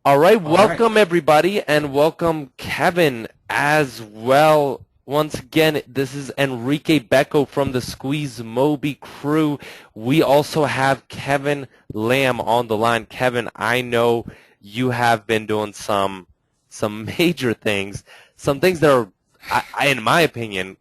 All right, All right. welcome everybody, and welcome Kevin as well. Once again, this is Enrique Becco from the Squeezemobi crew. We also have Kevin Lamb on the line. Kevin, I know you have been doing some major things, some things that are, in my opinion,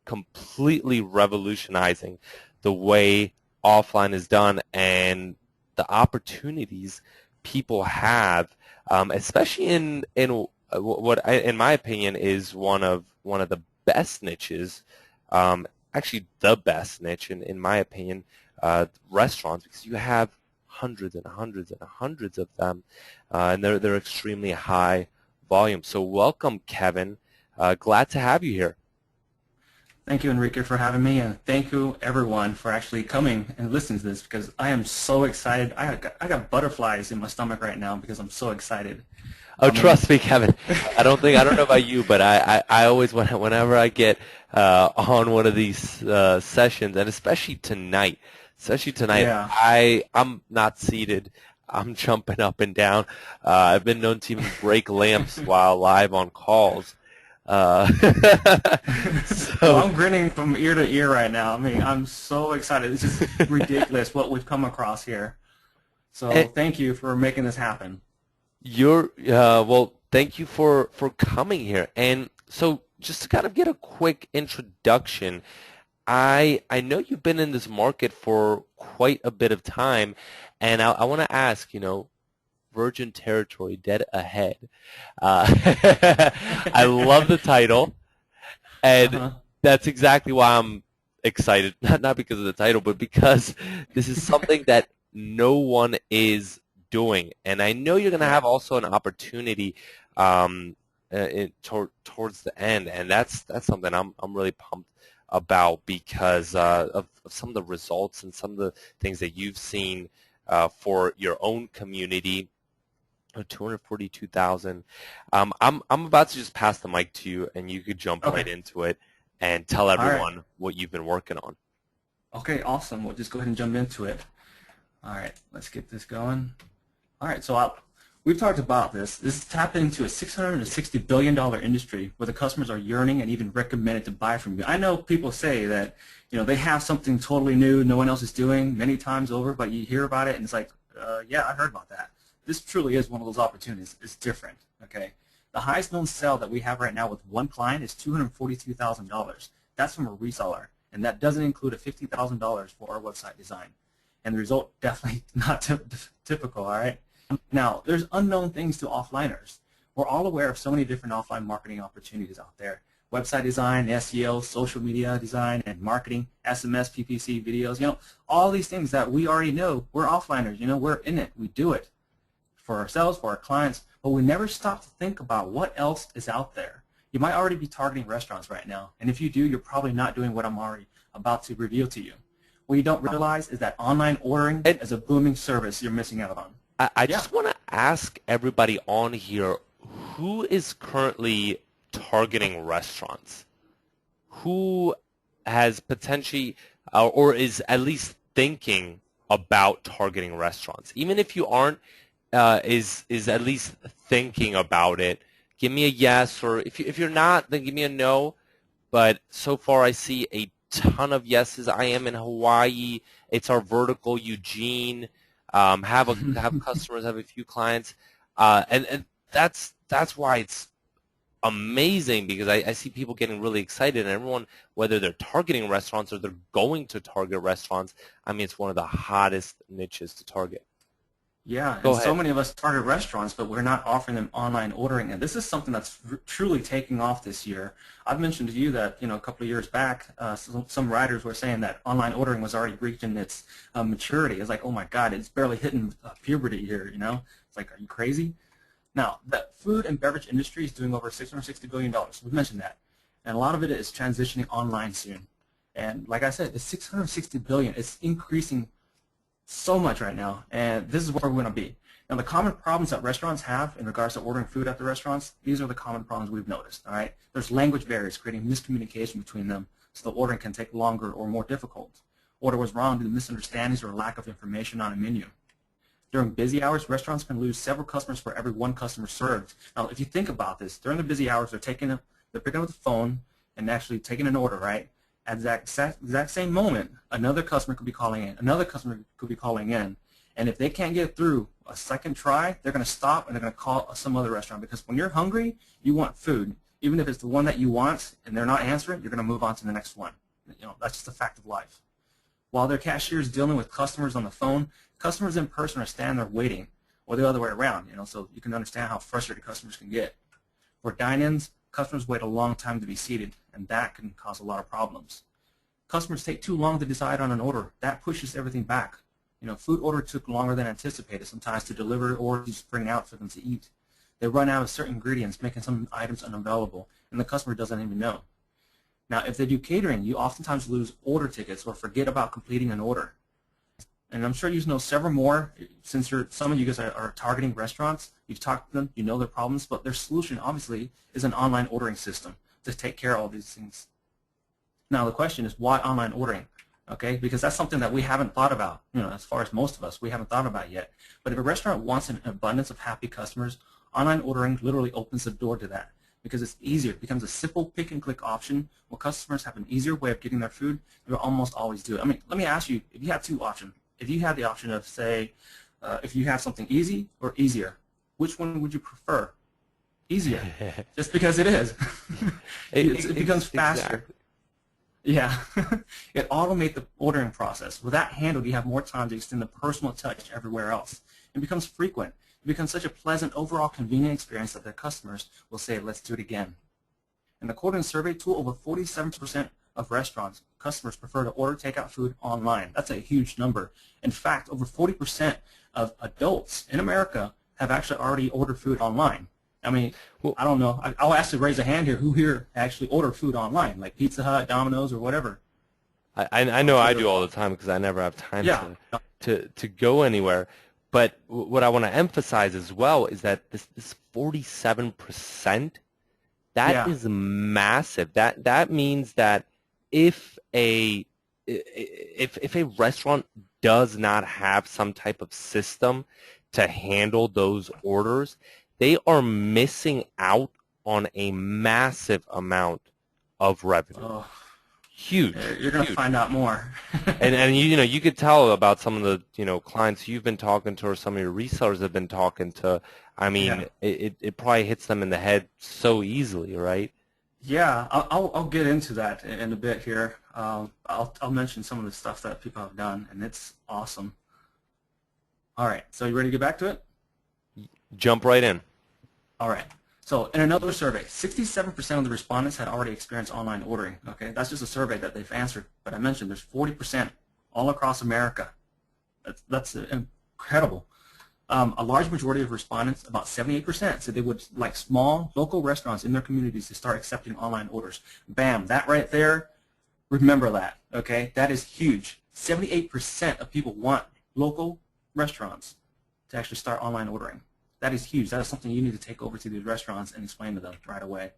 completely revolutionizing the way offline is done and the opportunities people have, especially in what in my opinion is one of the best niches, actually the best niche in my opinion, restaurants, because you have hundreds and hundreds and hundreds of them, and they're extremely high volume. So welcome, Kevin. Glad to have you here. Thank you, Enrique, for having me, and thank you, everyone, for actually coming and listening to this because I am so excited. I got butterflies in my stomach right now because I'm so excited. Oh, I mean, trust me, Kevin. I don't know about you, but I always whenever I get on one of these sessions, and especially tonight, yeah. I'm not seated. I'm jumping up and down. I've been known to even break lamps while live on calls. Uh, Well, so I'm grinning from ear to ear right now. I mean, I'm so excited. It's just ridiculous what we've come across here. So and thank you for making this happen. you're well. Thank you for coming here. And so, just to kind of get a quick introduction, I know you've been in this market for quite a bit of time, and I want to ask, Virgin Territory, dead ahead. Uh, I love the title, and Uh-huh. that's exactly why I'm excited. Not because of the title, but because this is something that no one is doing, and I know you're going to Yeah. have also an opportunity towards the end, and that's something I'm really pumped about because of some of the results and some of the things that you've seen for your own community. 242,000. I'm about to just pass the mic to you, and you could jump right Okay. into it and tell All right. everyone what you've been working on. Okay, awesome. We'll just go ahead and jump into it. All right, let's get this going. All right, so we've talked about this. This is tapping into a $660 billion industry where the customers are yearning and even recommended to buy from you. I know people say that they have something totally new no one else is doing many times over, but you hear about it and it's like, yeah, I heard about that. This truly is one of those opportunities. It's different, okay? The highest known sale that we have right now with one client is $242,000. That's from a reseller, and that doesn't include a $50,000 for our website design. And the result definitely not typical, all right? Now, there's unknown things to offliners. We're all aware of so many different offline marketing opportunities out there. Website design, SEO, social media design, and marketing, SMS, PPC, videos, all these things that we already know. We're offliners, we're in it. We do it for ourselves, for our clients, but we never stop to think about what else is out there. You might already be targeting restaurants right now, and if you do, you're probably not doing what I'm already about to reveal to you. What you don't realize is that online ordering And is a booming service you're missing out on. I Yeah. just want to ask everybody on here, who is currently targeting restaurants? Who has potentially or is at least thinking about targeting restaurants? Even if you aren't, is at least thinking about it. Give me a yes, or if you're not, then give me a no. But so far, I see a ton of yeses. I am in Hawaii. It's our vertical, Eugene. Have customers, have a few clients, and that's why it's amazing because I see people getting really excited, and everyone, whether they're targeting restaurants or they're going to target restaurants, I mean, it's one of the hottest niches to target. Yeah, and Go so ahead. many of us target restaurants, but we're not offering them online ordering. And this is something that's truly taking off this year. I've mentioned to you that a couple of years back, some writers were saying that online ordering was already reaching its maturity. It's like, oh my God, it's barely hitting puberty here. It's like, are you crazy? Now, the food and beverage industry is doing over $660 billion. We've mentioned that, and a lot of it is transitioning online soon. And like I said, it's $660 billion. It's increasing so much right now, and this is where we're going to be. Now, the common problems that restaurants have in regards to ordering food at the restaurants, these are the common problems we've noticed, all right? There's language barriers creating miscommunication between them, so the ordering can take longer or more difficult. Order was wrong due to misunderstandings or lack of information on a menu. During busy hours, restaurants can lose several customers for every one customer served. Now, if you think about this, during the busy hours, they're picking up the phone and actually taking an order, right? At the exact same moment, another customer could be calling in, another customer could be calling in, and if they can't get through a second try, they're going to stop and they're going to call some other restaurant, because when you're hungry, you want food. Even if it's the one that you want and they're not answering, you're going to move on to the next one. That's just a fact of life. While their cashier is dealing with customers on the phone, customers in person are standing there waiting, or the other way around. So you can understand how frustrated customers can get. For dine-ins, customers wait a long time to be seated, and that can cause a lot of problems. Customers take too long to decide on an order. That pushes everything back. Food order took longer than anticipated sometimes to deliver or just bring out for them to eat. They run out of certain ingredients, making some items unavailable, and the customer doesn't even know. Now, if they do catering, you oftentimes lose order tickets or forget about completing an order. And I'm sure you know several more, since some of you guys are targeting restaurants. You've talked to them, you know their problems, but their solution, obviously, is an online ordering system to take care of all these things. Now, the question is, why online ordering? Okay, because that's something that we haven't thought about, as far as most of us, we haven't thought about yet. But if a restaurant wants an abundance of happy customers, online ordering literally opens the door to that, because it's easier. It becomes a simple pick-and-click option where customers have an easier way of getting their food. They'll almost always do it. I mean, let me ask you, if you had two options, if you had the option of, say, if you have something easy or easier, which one would you prefer? Easier, just because it is. It becomes faster. Exactly. Yeah, it automates the ordering process. With that handled, you have more time to extend the personal touch everywhere else. It becomes frequent. It becomes such a pleasant, overall convenient experience that their customers will say, let's do it again. And according to a survey tool, over 47% of restaurants, customers prefer to order takeout food online. That's a huge number. In fact, over 40% of adults in America have actually already ordered food online. I mean, I don't know. I'll ask to raise a hand here. Who here actually order food online, like Pizza Hut, Domino's, or whatever? I know I do all the time because I never have time to go anywhere. But what I want to emphasize as well is that this 47%, that is massive. That means that if a restaurant does not have some type of system to handle those orders, they are missing out on a massive amount of revenue. Oh, huge. You're going to find out more. and you could tell about some of the clients you've been talking to, or some of your resellers have been talking to. I mean, it probably hits them in the head so easily, right? Yeah, I'll get into that in a bit here. I'll mention some of the stuff that people have done, and it's awesome. All right, so you ready to get back to it? Jump right in. All right. So in another survey, 67% of the respondents had already experienced online ordering. Okay, that's just a survey that they've answered. But I mentioned there's 40% all across America. That's incredible. A large majority of respondents, about 78%, said they would like small local restaurants in their communities to start accepting online orders. Bam, that right there, remember that. Okay, that is huge. 78% of people want local restaurants to actually start online ordering. That is huge. That is something you need to take over to these restaurants and explain to them right away.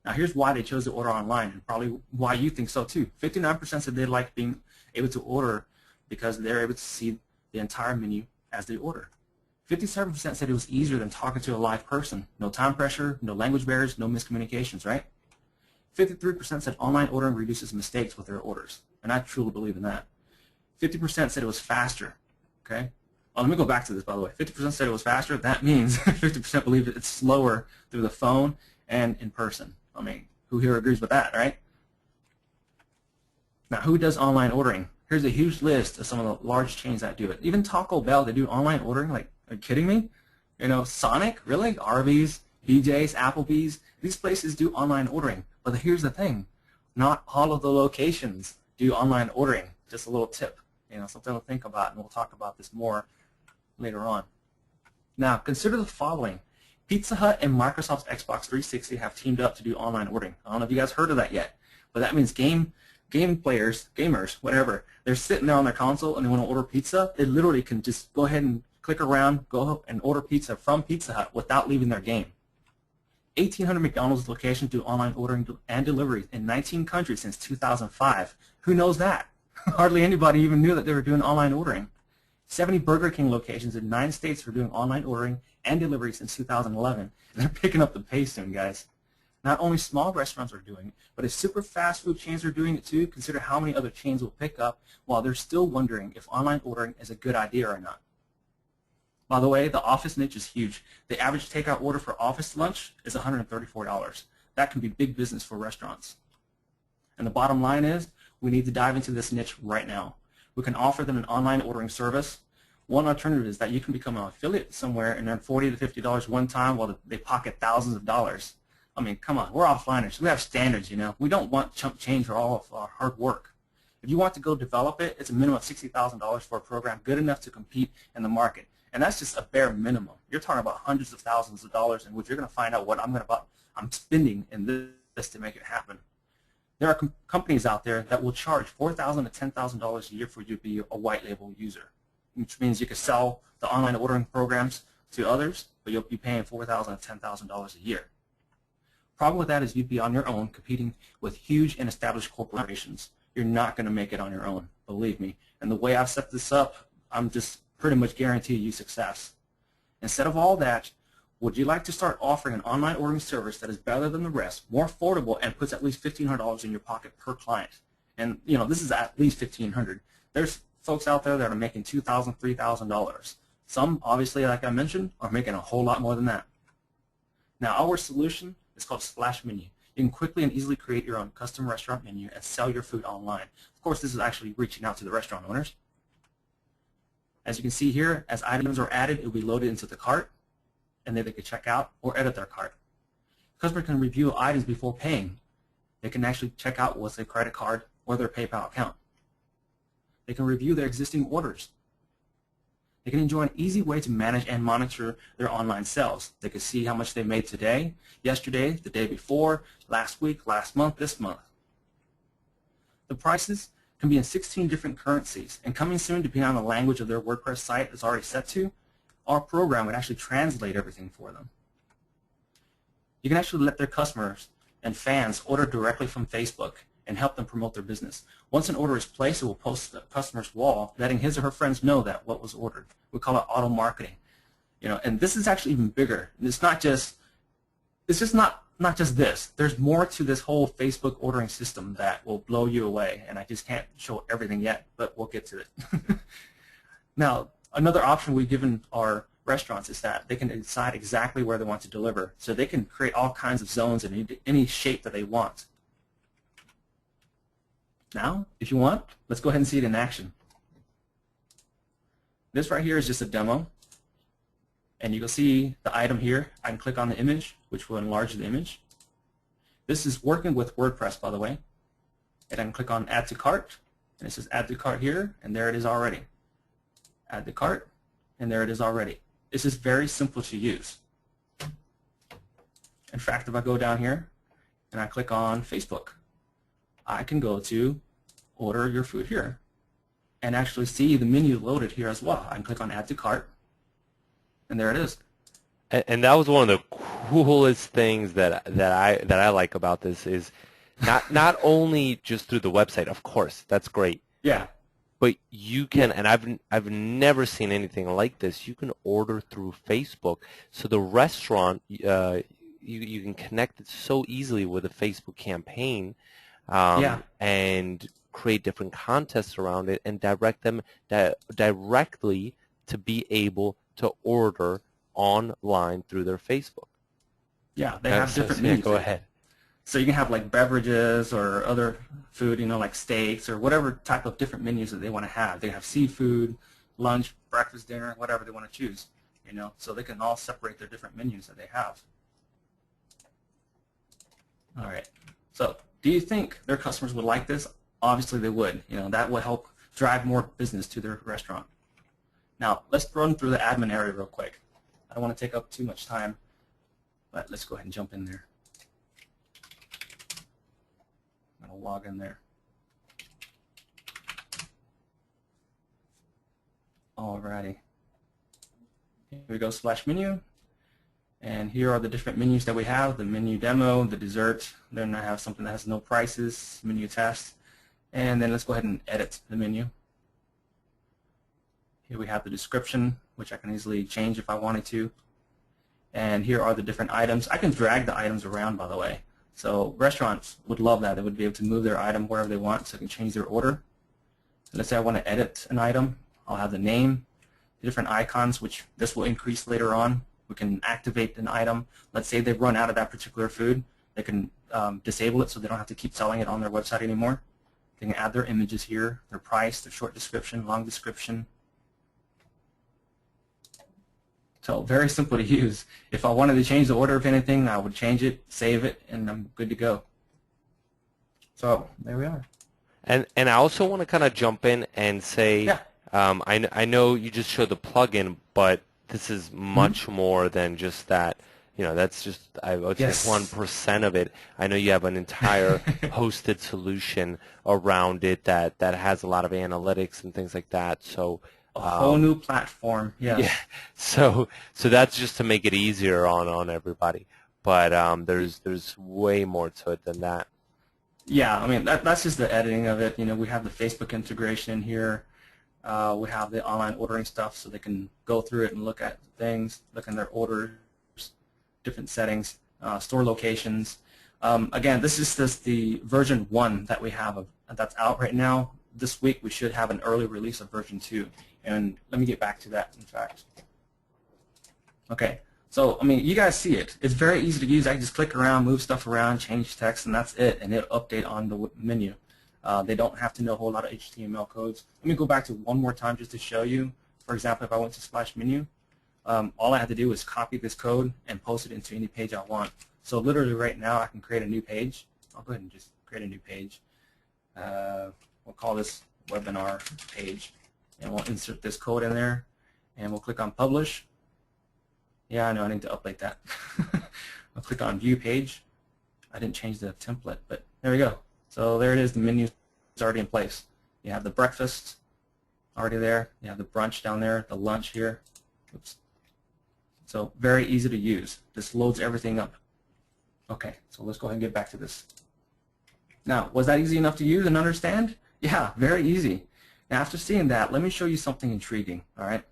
Now, here's why they chose to order online, and probably why you think so too. 59% said they like being able to order because they're able to see the entire menu as they order. 57% said it was easier than talking to a live person. No time pressure, no language barriers, no miscommunications, right? 53% said online ordering reduces mistakes with their orders, and I truly believe in that. 50% said it was faster, okay? Oh, let me go back to this, by the way. 50% said it was faster. That means 50% believe it's slower through the phone and in person. I mean, who here agrees with that, right? Now, who does online ordering? Here's a huge list of some of the large chains that do it. Even Taco Bell, they do online ordering. Like, are you kidding me? Sonic, really? Arby's, BJ's, Applebee's. These places do online ordering. But here's the thing. Not all of the locations do online ordering. Just a little tip, something to think about, and we'll talk about this more later on. Now, consider the following. Pizza Hut and Microsoft's Xbox 360 have teamed up to do online ordering. I don't know if you guys heard of that yet, but that means game players, gamers, whatever, they're sitting there on their console and they want to order pizza. They literally can just go ahead and click around, go up and order pizza from Pizza Hut without leaving their game. 1,800 McDonald's locations do online ordering and delivery in 19 countries since 2005. Who knows that? Hardly anybody even knew that they were doing online ordering. 70 Burger King locations in 9 states for doing online ordering and delivery since 2011. And they're picking up the pace soon, guys. Not only small restaurants are doing it, but if super fast food chains are doing it too, consider how many other chains will pick up while they're still wondering if online ordering is a good idea or not. By the way, the office niche is huge. The average takeout order for office lunch is $134. That can be big business for restaurants. And the bottom line is, we need to dive into this niche right now. We can offer them an online ordering service. One alternative is that you can become an affiliate somewhere and earn $40 to $50 one time while they pocket thousands of dollars. I mean, come on, we're offliners. We have standards, you know. We don't want chump change for all of our hard work. If you want to go develop it, it's a minimum of $60,000 for a program good enough to compete in the market. And that's just a bare minimum. You're talking about hundreds of thousands of dollars in which you're going to find out what I'm spending in this to make it happen. There are companies out there that will charge $4,000 to $10,000 a year for you to be a white label user, which means you can sell the online ordering programs to others, but you'll be paying $4,000 to $10,000 a year. Problem with that is you'd be on your own competing with huge and established corporations. You're not going to make it on your own, believe me. And the way I've set this up, I'm just pretty much guarantee you success. Instead of all that, would you like to start offering an online ordering service that is better than the rest, more affordable, and puts at least $1,500 in your pocket per client? And you know, this is at least $1,500. There's folks out there that are making $2,000, $3,000. Some, obviously, like I mentioned, are making a whole lot more than that. Now, our solution is called Splash Menu. You can quickly and easily create your own custom restaurant menu and sell your food online. Of course, this is actually reaching out to the restaurant owners. As you can see here, as items are added, it will be loaded into the cart, and then they can check out or edit their cart. Customers can review items before paying. They can actually check out what's their credit card or their PayPal account. They can review their existing orders. They can enjoy an easy way to manage and monitor their online sales. They can see how much they made today, yesterday, the day before, last week, last month, this month. The prices can be in 16 different currencies, and coming soon, depending on the language of their WordPress site is already set to, our program would actually translate everything for them. You can actually let their customers and fans order directly from Facebook and help them promote their business. Once an order is placed, it will post to the customer's wall, letting his or her friends know that what was ordered. We call it auto marketing. You know, and this is actually even bigger. It's not just this. There's more to this whole Facebook ordering system that will blow you away, and I just can't show everything yet, but we'll get to it. Now, another option we've given our restaurants is that they can decide exactly where they want to deliver. So they can create all kinds of zones in any shape that they want. Now, if you want, let's go ahead and see it in action. This right here is just a demo. And you can see the item here. I can click on the image, which will enlarge the image. This is working with WordPress, by the way. And I can click on Add to Cart. And it says Add to Cart here, and there it is already. Add to Cart, and there it is already. This is very simple to use. In fact, if I go down here and I click on Facebook, I can go to Order Your Food here and actually see the menu loaded here as well. I can click on Add to Cart, and there it is. And that was one of the coolest things that I like about this is not only just through the website, of course, that's great. Yeah. But you can, and I've never seen anything like this. You can order through Facebook, so the restaurant you can connect it so easily with a Facebook campaign, and create different contests around it, and direct them directly to be able to order online through their Facebook. Yeah, they have different menus. Go ahead. So you can have like beverages or other food, you know, like steaks or whatever type of different menus that they want to have. They have seafood, lunch, breakfast, dinner, whatever they want to choose, you know. So they can all separate their different menus that they have. All right. So do you think their customers would like this? Obviously they would. You know, that would help drive more business to their restaurant. Now, let's run through the admin area real quick. I don't want to take up too much time, but let's go ahead and jump in there. I'm going to log in there. Alrighty. Here we go, Splash Menu. And here are the different menus that we have, the menu demo, the dessert. Then I have something that has no prices, menu test. And then let's go ahead and edit the menu. Here we have the description, which I can easily change if I wanted to. And here are the different items. I can drag the items around, by the way. So restaurants would love that. They would be able to move their item wherever they want, so they can change their order. Let's say I want to edit an item. I'll have the name, the different icons, which this will increase later on. We can activate an item. Let's say they've run out of that particular food. They can disable it so they don't have to keep selling it on their website anymore. They can add their images here, their price, their short description, long description. So very simple to use. If I wanted to change the order of anything, I would change it, save it, and I'm good to go. So there we are. And I also want to kind of jump in and say, Yeah. I know you just showed the plugin, but this is much more than just that. You know, that's just, I would say, 1% of it. I know you have an entire hosted solution around it that has a lot of analytics and things like that. So a whole new platform. Yes. Yeah. So that's just to make it easier on everybody. But there's way more to it than that. Yeah, I mean that's just the editing of it. You know, we have the Facebook integration in here. We have the online ordering stuff, so they can go through it and look at things, look in their orders, different settings, store locations. Again, this is just the version 1 that we have that's out right now. This week we should have an early release of version 2, and let me get back to that. In fact, okay. So, I mean, you guys see it. It's very easy to use. I can just click around, move stuff around, change text, and that's it, and it'll update on the menu. They don't have to know a whole lot of HTML codes. Let me go back to one more time just to show you. For example, if I went to splash menu, all I had to do was copy this code and post it into any page I want. So literally right now I can create a new page. I'll go ahead and just create a new page. We'll call this webinar page, and we'll insert this code in there, and we'll click on publish. Yeah, I know I need to update that. I'll click on view page. I didn't change the template, but there we go. So there it is. The menu is already in place. You have the breakfast already there. You have the brunch down there, the lunch here. Oops. So very easy to use. This loads everything up. Okay, so let's go ahead and get back to this. Now, was that easy enough to use and understand? Yeah, very easy. Now, after seeing that, let me show you something intriguing. All right.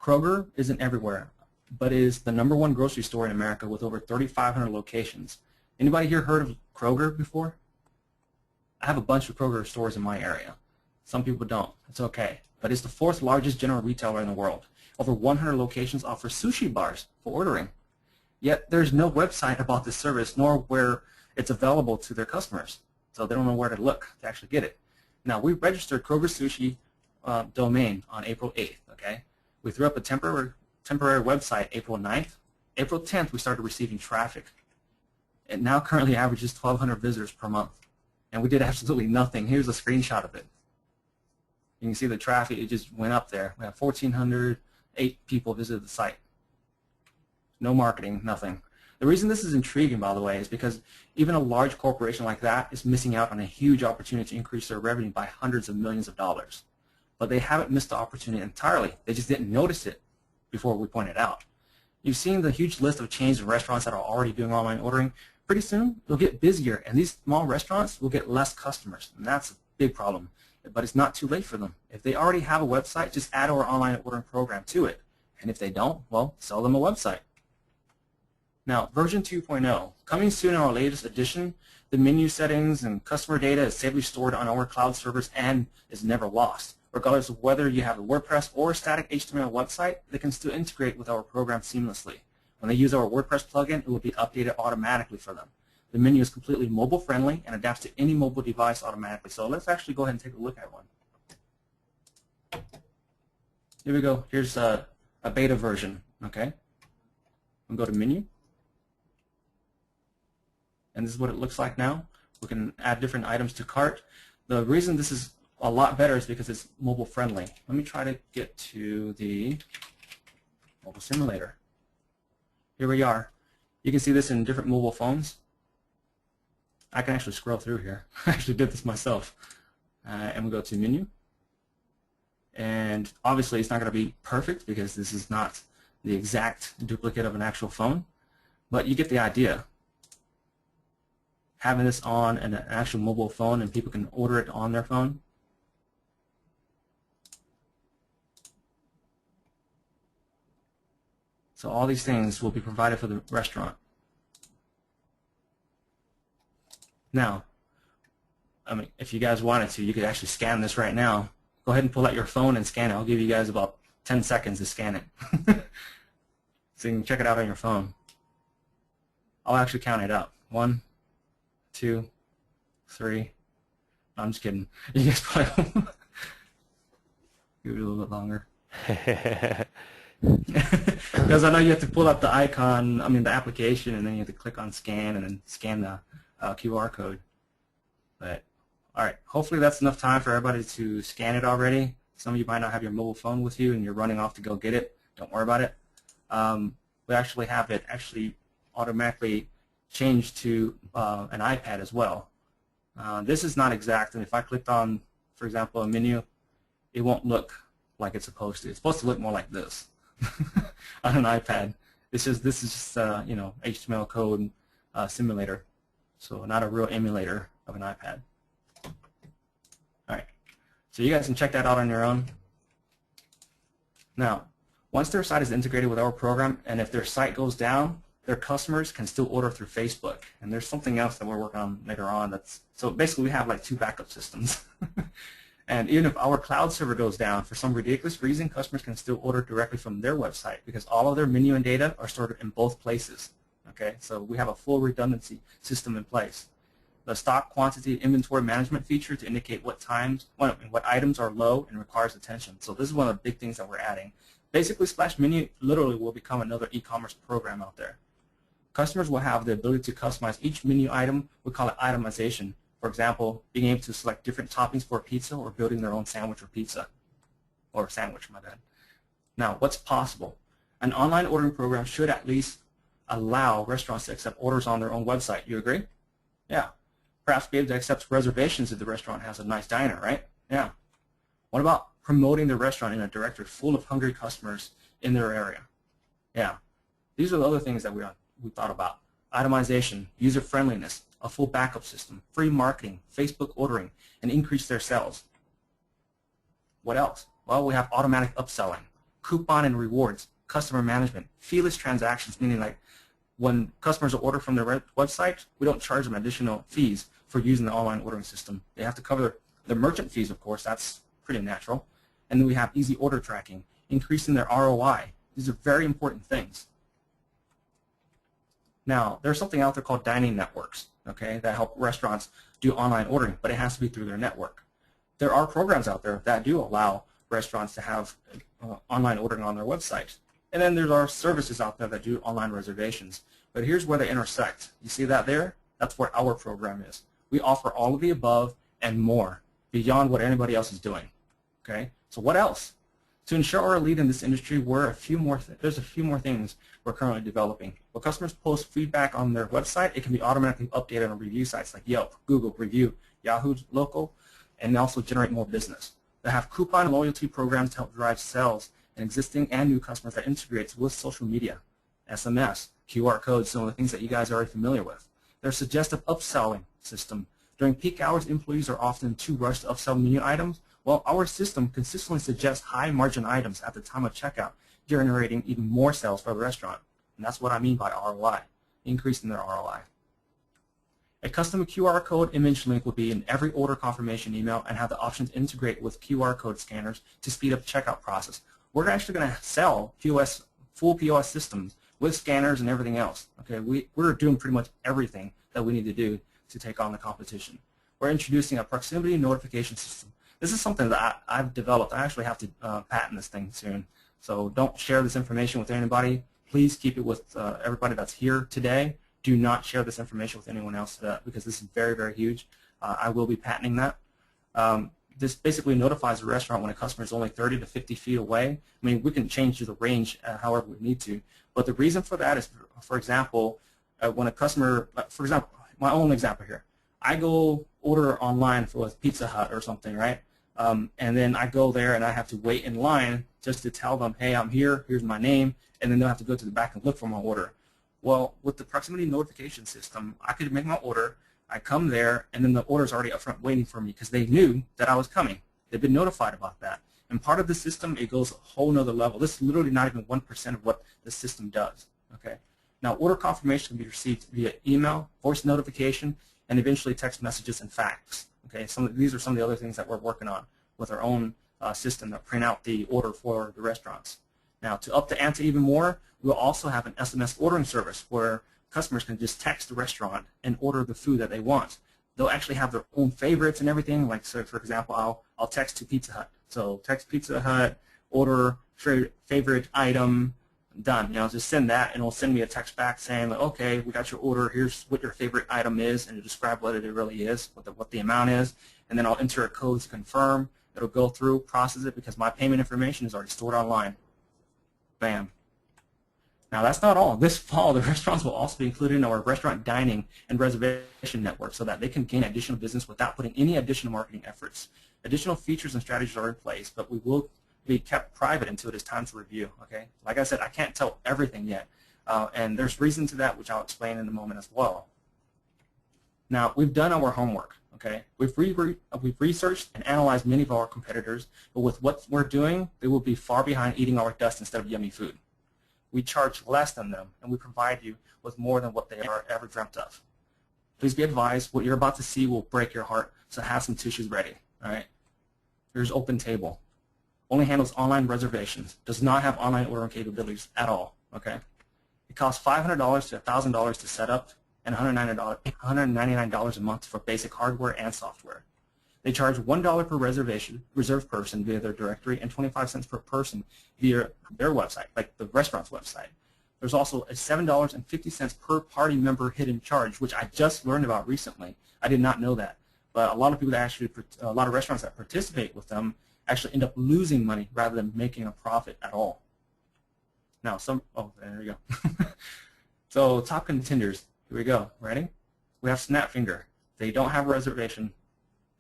Kroger isn't everywhere, but is the #1 grocery store in America with over 3,500 locations. Anybody here heard of Kroger before? I have a bunch of Kroger stores in my area. Some people don't. It's okay. But it's the 4th largest general retailer in the world. Over 100 locations offer sushi bars for ordering. Yet there's no website about this service, nor where it's available to their customers. So they don't know where to look to actually get it. Now, we registered Kroger Sushi domain on April 8th. Okay, we threw up a temporary website April 9th. April 10th, we started receiving traffic. It now currently averages 1,200 visitors per month. And we did absolutely nothing. Here's a screenshot of it. You can see the traffic, it just went up there. We have 1,408 people visited the site. No marketing, nothing. The reason this is intriguing, by the way, is because even a large corporation like that is missing out on a huge opportunity to increase their revenue by hundreds of millions of dollars. But they haven't missed the opportunity entirely. They just didn't notice it before we pointed out. You've seen the huge list of chains and restaurants that are already doing online ordering. Pretty soon, they'll get busier, and these small restaurants will get less customers, and that's a big problem. But it's not too late for them. If they already have a website, just add our online ordering program to it. And if they don't, well, sell them a website. Now, version 2.0, coming soon in our latest edition, the menu settings and customer data is safely stored on our cloud servers and is never lost. Regardless of whether you have a WordPress or a static HTML website, they can still integrate with our program seamlessly. When they use our WordPress plugin, it will be updated automatically for them. The menu is completely mobile friendly and adapts to any mobile device automatically. So let's actually go ahead and take a look at one. Here we go. Here's a beta version. Okay. We'll go to menu. And this is what it looks like now. We can add different items to cart. The reason this is a lot better is because it's mobile friendly. Let me try to get to the mobile simulator. Here we are. You can see this in different mobile phones. I can actually scroll through here. I actually did this myself. And we go to menu. And obviously it's not going to be perfect because this is not the exact duplicate of an actual phone. But you get the idea. Having this on an actual mobile phone and people can order it on their phone. So all these things will be provided for the restaurant. Now, I mean, if you guys wanted to, you could actually scan this right now. Go ahead and pull out your phone and scan it. I'll give you guys about 10 seconds to scan it. So you can check it out on your phone. I'll actually count it up. 1, 2, 3. No, I'm just kidding. You guys probably give it a little bit longer. Because I know you have to pull up the icon, the application, and then you have to click on scan and then scan the QR code. But all right, hopefully that's enough time for everybody to scan it already. Some of you might not have your mobile phone with you and you're running off to go get it. Don't worry about it. We actually have it automatically changed to an iPad as well. This is not exact, and if I clicked on, for example, a menu, it won't look like it's supposed to. It's supposed to look more like this on an iPad. This is just HTML code simulator, so not a real emulator of an iPad. All right, so you guys can check that out on your own. Now, once their site is integrated with our program, and if their site goes down, their customers can still order through Facebook. And there's something else that we're working on later on. So basically we have like 2 backup systems. And even if our cloud server goes down, for some ridiculous reason, customers can still order directly from their website because all of their menu and data are stored in both places. Okay, so we have a full redundancy system in place. The stock quantity inventory management feature to indicate what items are low and requires attention. So this is one of the big things that we're adding. Basically, Splash Menu literally will become another e-commerce program out there. Customers will have the ability to customize each menu item. We call it itemization. For example, being able to select different toppings for a pizza or building their own sandwich or pizza. Or sandwich, my bad. Now, what's possible? An online ordering program should at least allow restaurants to accept orders on their own website. You agree? Yeah. Perhaps be able to accept reservations if the restaurant has a nice diner, right? Yeah. What about promoting the restaurant in a directory full of hungry customers in their area? Yeah. These are the other things that we thought about. Itemization, user-friendliness, a full backup system, free marketing, Facebook ordering, and increase their sales. What else? Well, we have automatic upselling, coupon and rewards, customer management, feeless transactions, meaning like when customers order from their website, we don't charge them additional fees for using the online ordering system. They have to cover the merchant fees, of course. That's pretty natural. And then we have easy order tracking, increasing their ROI. These are very important things. Now, there's something out there called dining networks, okay, that help restaurants do online ordering, but it has to be through their network. There are programs out there that do allow restaurants to have online ordering on their website. And then there are services out there that do online reservations. But here's where they intersect. You see that there? That's where our program is. We offer all of the above and more beyond what anybody else is doing. Okay? So what else? To ensure our lead in this industry, there's a few more things we're currently developing. When customers post feedback on their website, it can be automatically updated on review sites like Yelp, Google Review, Yahoo Local, and also generate more business. They have coupon loyalty programs to help drive sales and existing and new customers that integrates with social media, SMS, QR codes, some of the things that you guys are already familiar with. Their suggestive upselling system. During peak hours, employees are often too rushed to upsell menu items. Well, our system consistently suggests high-margin items at the time of checkout, generating even more sales for the restaurant. And that's what I mean by ROI, increasing their ROI. A custom QR code image link will be in every order confirmation email and have the option to integrate with QR code scanners to speed up the checkout process. We're actually going to sell full POS systems with scanners and everything else. Okay, we're doing pretty much everything that we need to do to take on the competition. We're introducing a proximity notification system. This is something that I've developed. I actually have to patent this thing soon. So don't share this information with anybody. Please keep it with everybody that's here today. Do not share this information with anyone else because this is very, very huge. I will be patenting that. This basically notifies the restaurant when a customer is only 30 to 50 feet away. I mean, we can change the range however we need to. But the reason for that is, for example, when a customer, for example, my own example here, I go order online for Pizza Hut or something, right? And then I go there and I have to wait in line just to tell them, hey, I'm here, here's my name, and then they'll have to go to the back and look for my order. Well, with the proximity notification system, I could make my order, I come there, and then the order's already up front waiting for me because they knew that I was coming. They've been notified about that. And part of the system, it goes a whole nother level. This is literally not even 1% of what the system does. Okay. Now, order confirmation can be received via email, voice notification, and eventually text messages and fax. Okay. These are some of the other things that we're working on with our own system that print out the order for the restaurants. Now, to up the ante even more, we'll also have an SMS ordering service where customers can just text the restaurant and order the food that they want. They'll actually have their own favorites and everything. Like, so for example, I'll text to Pizza Hut. So text Pizza Hut, order favorite item, done. You know, just send that, and it'll send me a text back saying, like, okay, we got your order. Here's what your favorite item is, and it'll describe what it really is, what the amount is, and then I'll enter a code to confirm. It'll go through, process it, because my payment information is already stored online. Bam. Now, that's not all. This fall, the restaurants will also be included in our restaurant dining and reservation network so that they can gain additional business without putting any additional marketing efforts. Additional features and strategies are in place, but we will be kept private until it is time to review. Okay? Like I said, I can't tell everything yet, and there's reason to that, which I'll explain in a moment as well. Now, we've done our homework. Okay? We've researched and analyzed many of our competitors, but with what we're doing, they will be far behind eating our dust instead of yummy food. We charge less than them, and we provide you with more than what they are ever dreamt of. Please be advised, what you're about to see will break your heart, so have some tissues ready. All right? Here's Open Table. Only handles online reservations. Does not have online ordering capabilities at all. Okay? It costs $500 to $1,000 to set up, and $199 a month for basic hardware and software. They charge $1 per reserved person via their directory, and 25 cents per person via their website, like the restaurant's website. There's also a $7.50 per party member hidden charge, which I just learned about recently. I did not know that, but a lot of people that a lot of restaurants that participate with them actually end up losing money rather than making a profit at all. Now, oh, there you go. So, top contenders. Here we go. Ready? We have Snapfinger. They don't have a reservation.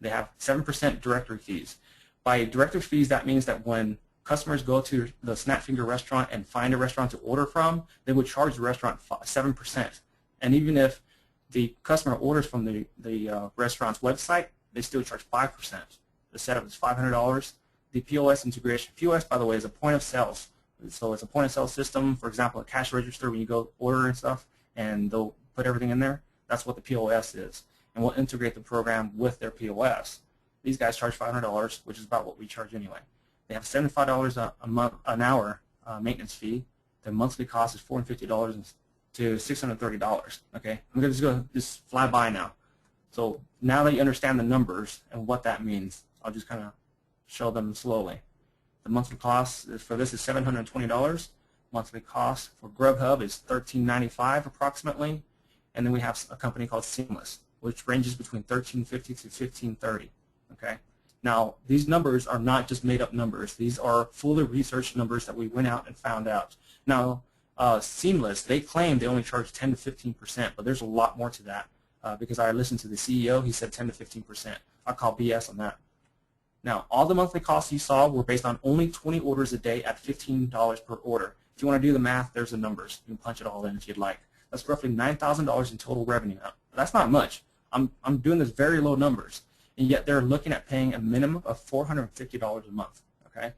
They have 7% directory fees. By directory fees, that means that when customers go to the Snapfinger restaurant and find a restaurant to order from, they would charge the restaurant 7%. And even if the customer orders from the restaurant's website, they still charge 5%. The setup is $500. The POS integration. POS, by the way, is a point of sales. So it's a point of sale system. For example, a cash register when you go order and stuff, and they'll put everything in there. That's what the POS is. And we'll integrate the program with their POS. These guys charge $500, which is about what we charge anyway. They have $75 an hour maintenance fee. Their monthly cost is $450 to $630. Okay, I'm going to just fly by now. So now that you understand the numbers and what that means, I'll just kind of show them slowly. The monthly cost for this is $720. Monthly cost for Grubhub is $13.95 approximately. And then we have a company called Seamless, which ranges between $13.50 to $15.30. Okay. Now, these numbers are not just made-up numbers. These are fully researched numbers that we went out and found out. Now, Seamless, they claim they only charge 10 to 15%, but there's a lot more to that because I listened to the CEO. He said 10 to 15%. I call BS on that. Now, all the monthly costs you saw were based on only 20 orders a day at $15 per order. If you want to do the math, there's the numbers. You can punch it all in if you'd like. That's roughly $9,000 in total revenue. Now, that's not much. I'm doing this very low numbers, and yet they're looking at paying a minimum of $450 a month. Okay.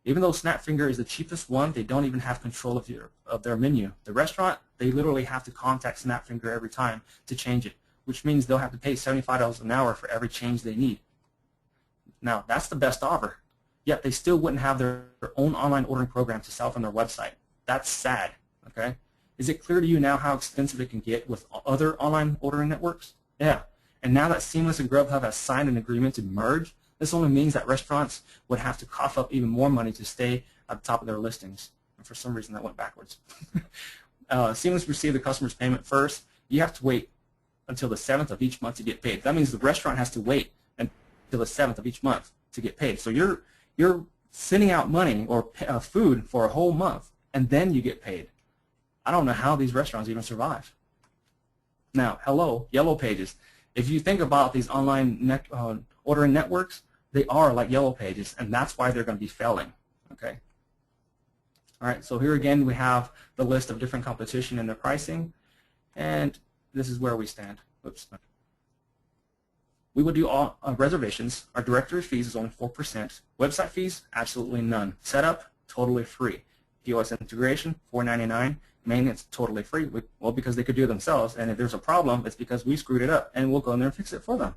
Even though Snapfinger is the cheapest one, they don't even have control of their menu. The restaurant, they literally have to contact Snapfinger every time to change it, which means they'll have to pay $75 an hour for every change they need. Now, that's the best offer, yet they still wouldn't have their own online ordering program to sell from their website. That's sad. Okay. Is it clear to you now how expensive it can get with other online ordering networks? Yeah. And now that Seamless and Grubhub have signed an agreement to merge, this only means that restaurants would have to cough up even more money to stay at the top of their listings. And for some reason, that went backwards. Seamless received the customer's payment first. You have to wait until the 7th of each month to get paid. That means the restaurant has to wait until the 7th of each month to get paid. So you're sending out money or food for a whole month, and then you get paid. I don't know how these restaurants even survive. Now, hello, Yellow Pages. If you think about these online ordering networks, they are like Yellow Pages, and that's why they're going to be failing. Okay. All right. So here again, we have the list of different competition and their pricing, and this is where we stand. Oops. We will do all reservations. Our directory fees is only 4%. Website fees, absolutely none. Setup, totally free. POS integration, $4.99. Maintenance, totally free. Well, because they could do it themselves, and if there's a problem, it's because we screwed it up, and we'll go in there and fix it for them.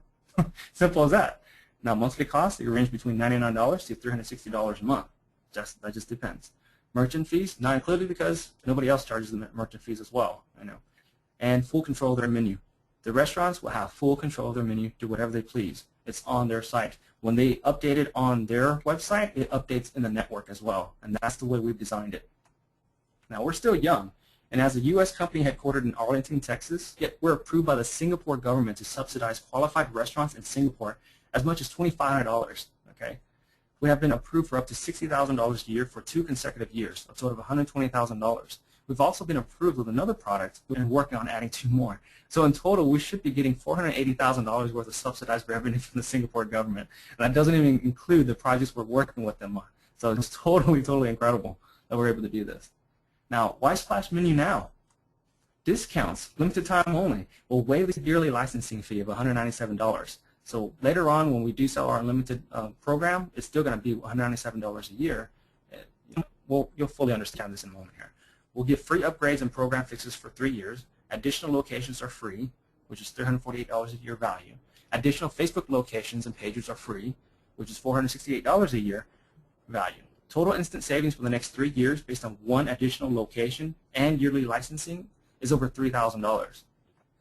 Simple as that. Now, monthly costs, they range between $99 to $360 a month. That just depends. Merchant fees, not included because nobody else charges the merchant fees as well, I know. And full control of their menu. The restaurants will have full control of their menu, do whatever they please. It's on their site. When they update it on their website, it updates in the network as well, and that's the way we've designed it. Now, we're still young, and as a U.S. company headquartered in Arlington, Texas, yet we're approved by the Singapore government to subsidize qualified restaurants in Singapore as much as $2,500, okay? We have been approved for up to $60,000 a year for 2 consecutive years, a total of $120,000. We've also been approved with another product. We've been working on adding 2 more. So in total, we should be getting $480,000 worth of subsidized revenue from the Singapore government. And that doesn't even include the projects we're working with them on. So it's totally, totally incredible that we're able to do this. Now, why Splash Menu now? Discounts, limited time only. We'll waive the yearly licensing fee of $197. So later on, when we do sell our unlimited program, it's still going to be $197 a year. Well, you'll fully understand this in a moment here. We'll give free upgrades and program fixes for 3 years. Additional locations are free, which is $348 a year value. Additional Facebook locations and pages are free, which is $468 a year value. Total instant savings for the next 3 years based on 1 additional location and yearly licensing is over $3,000.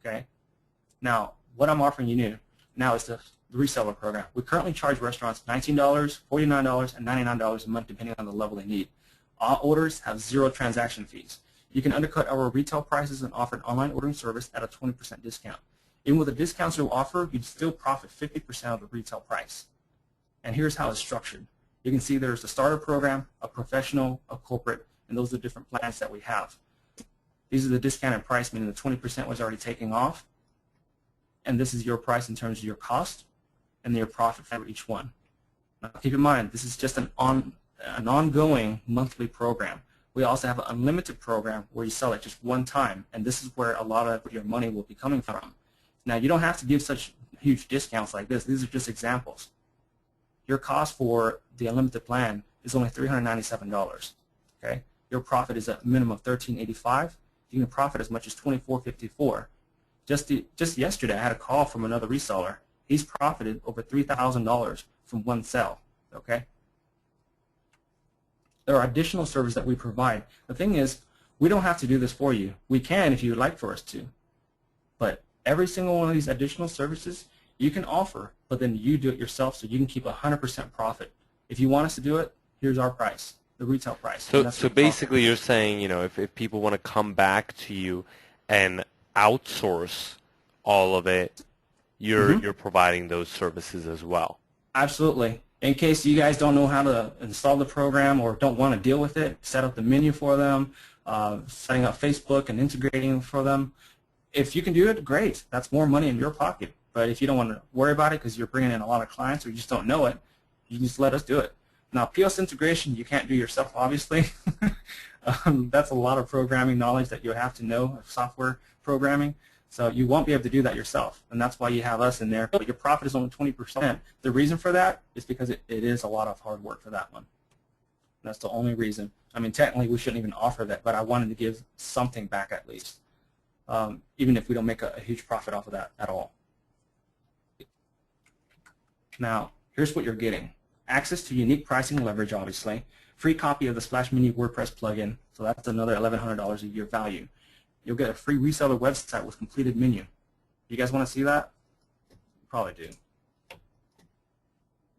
Okay? Now, what I'm offering you new now is the reseller program. We currently charge restaurants $19, $49, and $99 a month depending on the level they need. All orders have 0 transaction fees. You can undercut our retail prices and offer an online ordering service at a 20% discount. Even with the discounts we'll offer, you'd still profit 50% of the retail price. And here's how it's structured. You can see there's a starter program, a professional, a corporate, and those are the different plans that we have. These are the discounted price, meaning the 20% was already taken off. And this is your price in terms of your cost and your profit for each one. Now, keep in mind, this is just an ongoing monthly program. We also have an unlimited program where you sell it just one time, and this is where a lot of your money will be coming from. Now, you don't have to give such huge discounts like this. These are just examples. Your cost for the unlimited plan is only $397. Okay? Your profit is a minimum of $13.85. You can profit as much as $24.54. Just yesterday, I had a call from another reseller. He's profited over $3,000 from one sale. Okay? There are additional services that we provide. The thing is, we don't have to do this for you. We can if you would like for us to. But every single one of these additional services you can offer, but then you do it yourself so you can keep 100% profit. If you want us to do it, here's our price, the retail price. So basically you're saying, you know, if people want to come back to you and outsource all of it, you're providing those services as well. Absolutely. In case you guys don't know how to install the program or don't want to deal with it, set up the menu for them, setting up Facebook and integrating for them. If you can do it, great. That's more money in your pocket. But if you don't want to worry about it because you're bringing in a lot of clients or you just don't know it, you can just let us do it. Now, POS integration you can't do yourself, obviously. That's a lot of programming knowledge that you have to know, software programming. So you won't be able to do that yourself, and that's why you have us in there. But your profit is only 20%. The reason for that is because it is a lot of hard work for that one. That's the only reason. I mean, technically we shouldn't even offer that, but I wanted to give something back at least, even if we don't make a huge profit off of that at all. Now, here's what you're getting. Access to unique pricing leverage, obviously. Free copy of the Splash Mini WordPress plugin, so that's another $1,100 a year value. You'll get a free reseller website with completed menu. You guys want to see that? You probably do.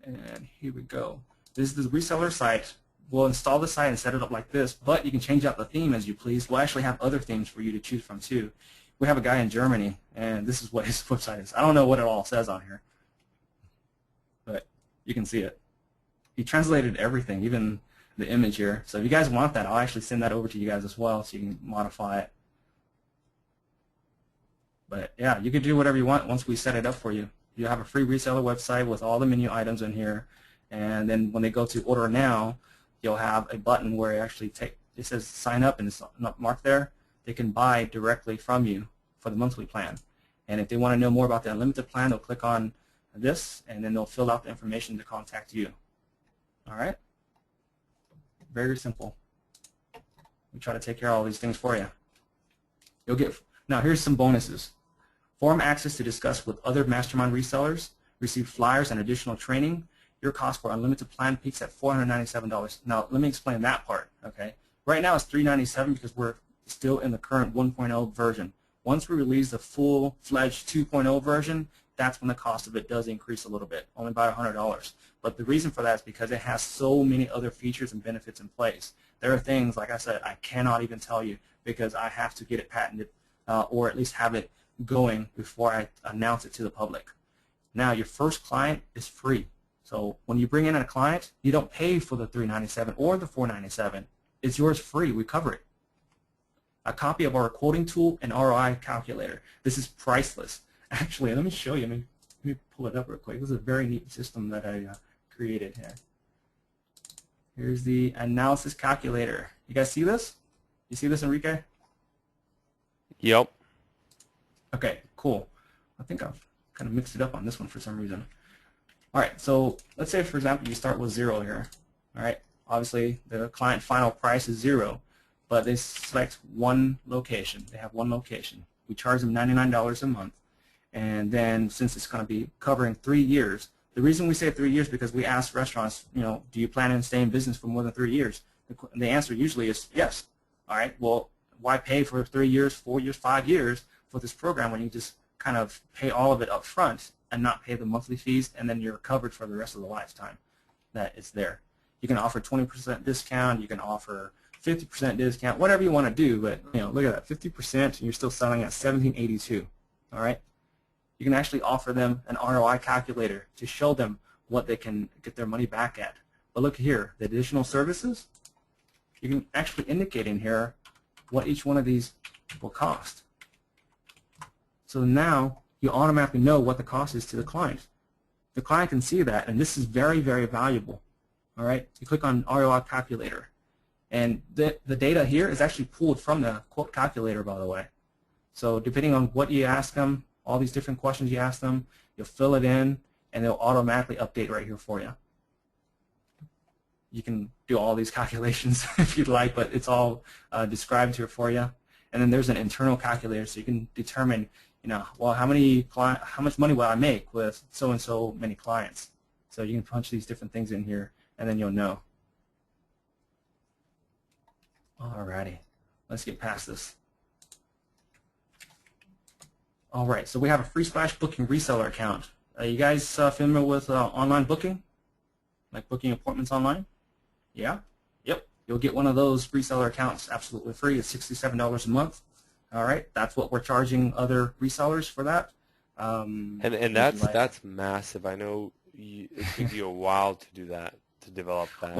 And here we go. This is the reseller site. We'll install the site and set it up like this, but you can change out the theme as you please. We'll actually have other themes for you to choose from too. We have a guy in Germany, and this is what his website is. I don't know what it all says on here, but you can see it. He translated everything, even the image here. So if you guys want that, I'll actually send that over to you guys as well so you can modify it. But yeah, you can do whatever you want once we set it up for you. You have a free reseller website with all the menu items in here, and then when they go to order now, you'll have a button where it says sign up and it's not marked there. They can buy directly from you for the monthly plan. And if they want to know more about the unlimited plan, they'll click on this, and then they'll fill out the information to contact you. All right? Very simple. We try to take care of all these things for you. You'll get, now here's some bonuses. Forum access to discuss with other mastermind resellers, receive flyers and additional training. Your cost for unlimited plan peaks at $497. Now let me explain that part, okay? Right now it's $397 because we're still in the current 1.0 version. Once we release the full-fledged 2.0 version, that's when the cost of it does increase a little bit, only by $100. But the reason for that is because it has so many other features and benefits in place. There are things, like I said, I cannot even tell you because I have to get it patented or at least have it going before I announce it to the public. Now, your first client is free. So when you bring in a client, you don't pay for the $397 or the $497. It's yours free. We cover it. A copy of our quoting tool and ROI calculator. This is priceless. Actually, let me show you. Let me pull it up real quick. This is a very neat system that I created here. Here's the analysis calculator. You guys see this? You see this, Enrique? Yep. Okay, cool. I think I've kind of mixed it up on this one for some reason. All right, so let's say, for example, you start with 0 here. All right, obviously the client final price is 0, but they select one location. They have one location. We charge them $99 a month, and then since it's going to be covering 3 years, the reason we say 3 years because we ask restaurants, you know, do you plan on staying in business for more than 3 years? The answer usually is yes. All right, well, why pay for 3 years, 4 years, 5 years for this program when you just kind of pay all of it up front and not pay the monthly fees, and then you're covered for the rest of the lifetime that it's there. You can offer 20% discount, you can offer 50% discount, whatever you want to do, but you know, look at that, 50% and you're still selling at $17.82. All right? You can actually offer them an ROI calculator to show them what they can get their money back at. But look here, the additional services, you can actually indicate in here what each one of these will cost. So now you automatically know what the cost is to the client. The client can see that, and this is very, very valuable. All right, you click on ROI calculator, and the data here is actually pulled from the quote calculator, by the way. So depending on what you ask them, all these different questions you ask them, you'll fill it in, and they'll automatically update right here for you. You can do all these calculations if you'd like, but it's all described here for you. And then there's an internal calculator, so you can determine, you know, well, how much money will I make with so and so many clients? So you can punch these different things in here, and then you'll know. Alrighty, let's get past this. All right, so we have a free splash booking reseller account. You guys familiar with online booking, like booking appointments online? Yeah. Yep. You'll get one of those reseller accounts absolutely free. It's $67 a month. All right, that's what we're charging other resellers for that. And that's massive. I know it took you a while to do that, to develop that.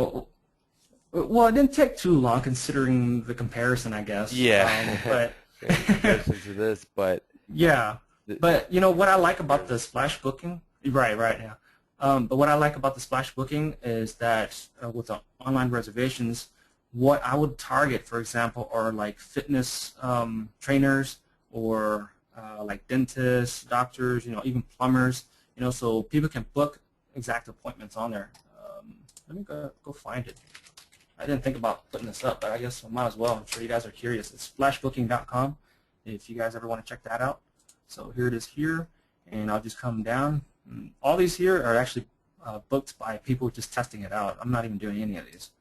Well, it didn't take too long considering the comparison, I guess. Yeah. But in comparison to this, but yeah. But you know what I like about the splash booking? Right. Yeah. But what I like about the splash booking is that with the online reservations, what I would target, for example, are like fitness trainers or like dentists, doctors, you know, even plumbers, you know, so people can book exact appointments on there. Let me go find it. I didn't think about putting this up, but I guess I might as well. I'm sure you guys are curious. It's splashbooking.com if you guys ever want to check that out. So here it is here, and I'll just come down. All these here are actually booked by people just testing it out. I'm not even doing any of these.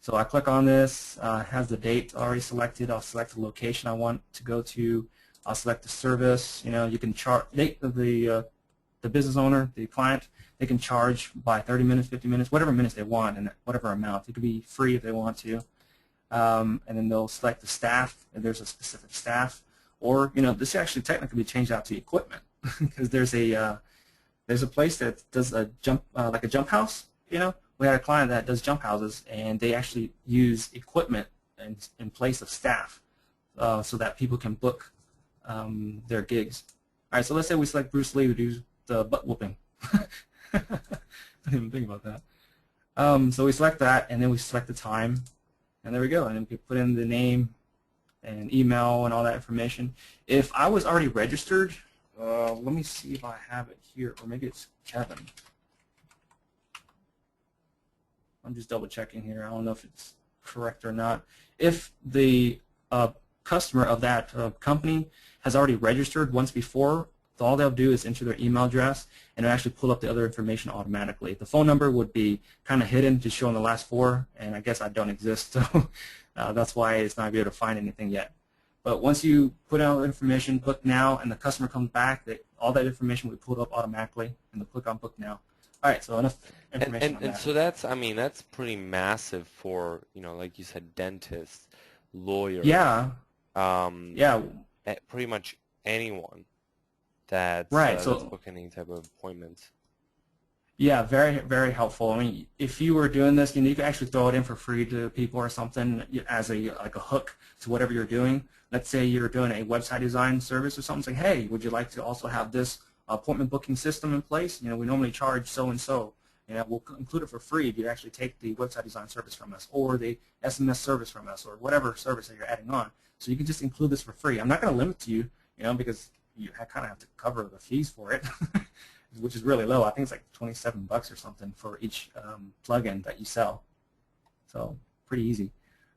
So I click on this. It has the date already selected. I'll select the location I want to go to. I'll select the service. You know, you can charge the business owner, the client. They can charge by 30 minutes, 50 minutes, whatever minutes they want, and whatever amount. It could be free if they want to. And then they'll select the staff, if there's a specific staff. Or, you know, this actually technically be changed out to equipment because there's a place that does a jump, like a jump house. You know, we had a client that does jump houses, and they actually use equipment in place of staff so that people can book their gigs. All right, so let's say we select Bruce Lee, who does the butt whooping. I didn't even think about that. So we select that, and then we select the time, and there we go. And then we can put in the name and email and all that information. If I was already registered Let me see if I have it here, or maybe it's Kevin. I'm just double checking here. I don't know if it's correct or not. If the customer of that company has already registered once before, all they'll do is enter their email address, and it'll actually pull up the other information automatically. The phone number would be kind of hidden to show in the last four, and I guess I don't exist, so that's why it's not able to find anything yet. But once you put out information, book now, and the customer comes back, all that information will be pulled up automatically, and they'll click on book now. All right, so enough information on that. And so that's, I mean, that's pretty massive for, you know, like you said, dentists, lawyers. Yeah. Yeah. Pretty much anyone that's, right. that's booking any type of appointments. Yeah, very, very helpful. I mean, if you were doing this, you know, you could actually throw it in for free to people or something as a hook to whatever you're doing. Let's say you're doing a website design service or something. Say, hey, would you like to also have this appointment booking system in place? You know, we normally charge so and so. You know, we'll include it for free if you actually take the website design service from us, or the SMS service from us, or whatever service that you're adding on. So you can just include this for free. I'm not going to limit you, you know, because you kind of have to cover the fees for it, which is really low. I think it's like 27 bucks or something for each plugin that you sell. So pretty easy.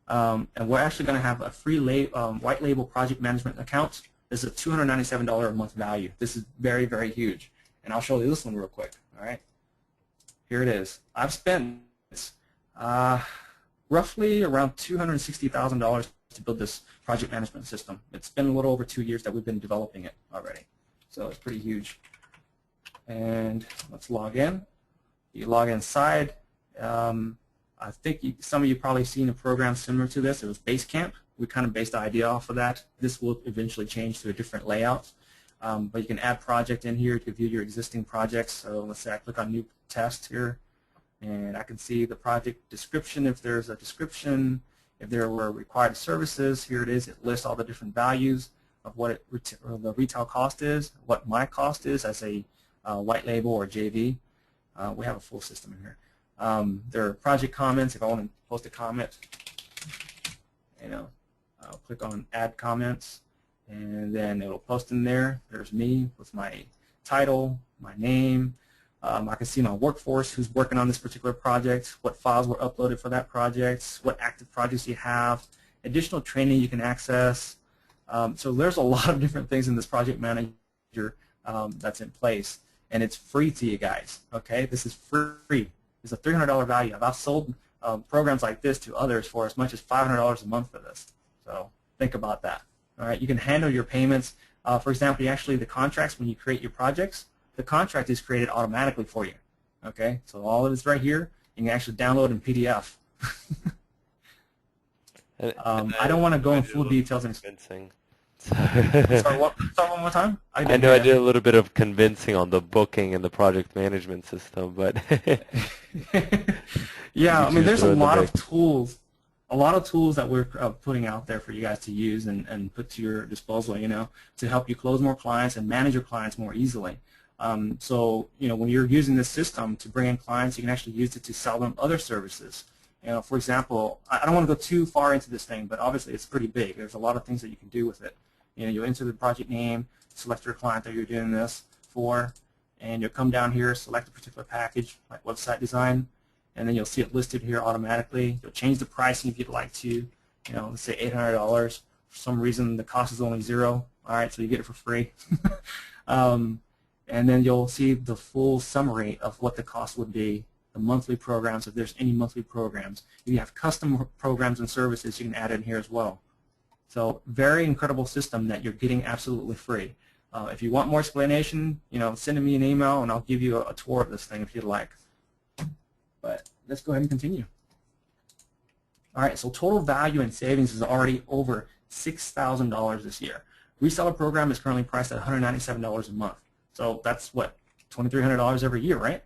And we're actually going to have a free white label project management account. This is a $297 a month value. This is very, very huge. And I'll show you this one real quick. All right. Here it is. I've spent roughly around $260,000 to build this project management system. It's been a little over 2 years that we've been developing it already. So it's pretty huge. And let's log in. You log inside. I think some of you probably seen a program similar to this. It was Basecamp. We kind of based the idea off of that. This will eventually change to a different layout. But you can add project in here to view your existing projects. So let's say I click on new test here, and I can see the project description if there's a description, if there were required services. Here it is. It lists all the different values of what the retail cost is, what my cost is as a white label or JV. We have a full system in here. There are project comments. If I want to post a comment, you know, I'll click on add comments, and then it'll post in there. There's me with my title, my name. I can see my workforce who's working on this particular project, what files were uploaded for that project, what active projects you have, additional training you can access. So there's a lot of different things in this project manager that's in place, and it's free to you guys. Okay, this is free. It's a $300 value. I've sold programs like this to others for as much as $500 a month for this. So think about that. All right, you can handle your payments. For example, the contracts, when you create your projects, the contract is created automatically for you. Okay, so all of it's right here. You can actually download in PDF. I don't want to go in full details. Convincing. Sorry, one more time? I know I did a little bit of convincing on the booking and the project management system, but yeah, I mean, there's a lot of tools. A lot of tools that we're putting out there for you guys to use and put to your disposal, you know, to help you close more clients and manage your clients more easily. So, you know, when you're using this system to bring in clients, you can actually use it to sell them other services. You know, for example, I don't want to go too far into this thing, but obviously it's pretty big. There's a lot of things that you can do with it. You know, you'll enter the project name, select your client that you're doing this for, and you'll come down here, select a particular package, like website design, and then you'll see it listed here automatically. You'll change the pricing if you'd like to. You know, let's say $800. For some reason, the cost is only $0. All right, so you get it for free. And then you'll see the full summary of what the cost would be, the monthly programs, if there's any monthly programs. If you have custom programs and services, you can add in here as well. So very incredible system that you're getting absolutely free. If you want more explanation, you know, send me an email and I'll give you a tour of this thing if you'd like. But let's go ahead and continue. All right, so total value and savings is already over $6,000 this year. Reseller program is currently priced at $197 a month. So that's what, $2,300 every year, right?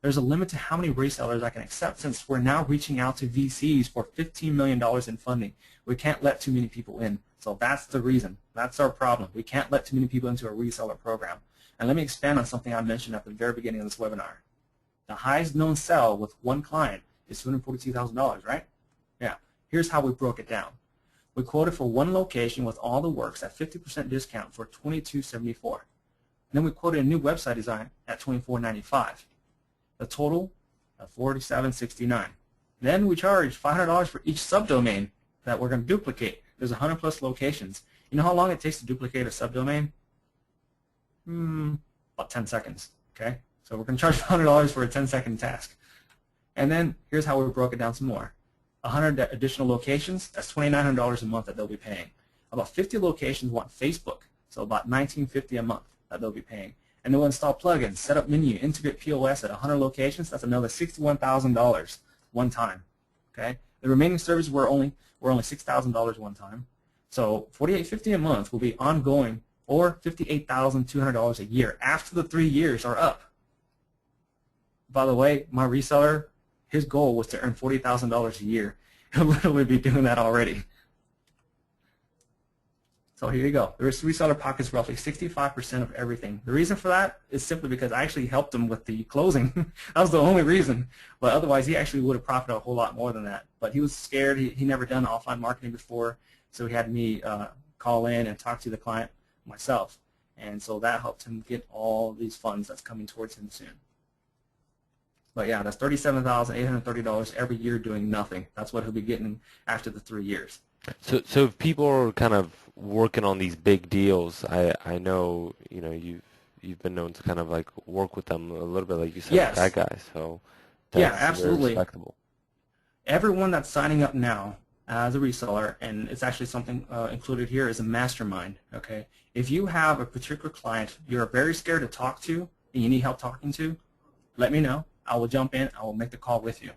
There's a limit to how many resellers I can accept since we're now reaching out to VCs for $15 million in funding. We can't let too many people in. So that's the reason. That's our problem. We can't let too many people into a reseller program. And let me expand on something I mentioned at the very beginning of this webinar. The highest known sell with one client is $242,000, right? Yeah. Here's how we broke it down. We quoted for one location with all the works at 50% discount for $2,274. then we quoted a new website design at $24.95. The total of $47.69. Then we charge $500 for each subdomain that we're going to duplicate. There's 100 plus locations. You know how long it takes to duplicate a subdomain? About 10 seconds. Okay, so we're going to charge $100 for a 10-second task. And then here's how we broke it down some more. 100 additional locations, that's $2,900 a month that they'll be paying. About 50 locations want Facebook, so about $1,950 a month that they'll be paying. And they'll install plugins, set up menu, integrate POS at 100 locations. That's another $61,000 one time. Okay, the remaining services were only $6,000 one time. So $4,850 a month will be ongoing, or $58,200 a year after the 3 years are up. By the way, my reseller, his goal was to earn $40,000 a year. He'll literally be doing that already. So here you go. The reseller pockets roughly 65% of everything. The reason for that is simply because I actually helped him with the closing. That was the only reason. But otherwise, he actually would have profited a whole lot more than that. But he was scared. He never done offline marketing before, so he had me call in and talk to the client myself. And so that helped him get all these funds that's coming towards him soon. But yeah, that's $37,830 every year doing nothing. That's what he'll be getting after the 3 years. So if people are kind of working on these big deals, I know you've been known to kind of like work with them a little bit, like you said, Yes. with that guy. So that's Yeah, absolutely. very respectable. Everyone that's signing up now as a reseller, and it's actually something included here, is a mastermind. Okay, if you have a particular client you're very scared to talk to and you need help talking to, let me know. I will jump in. I will make the call with you,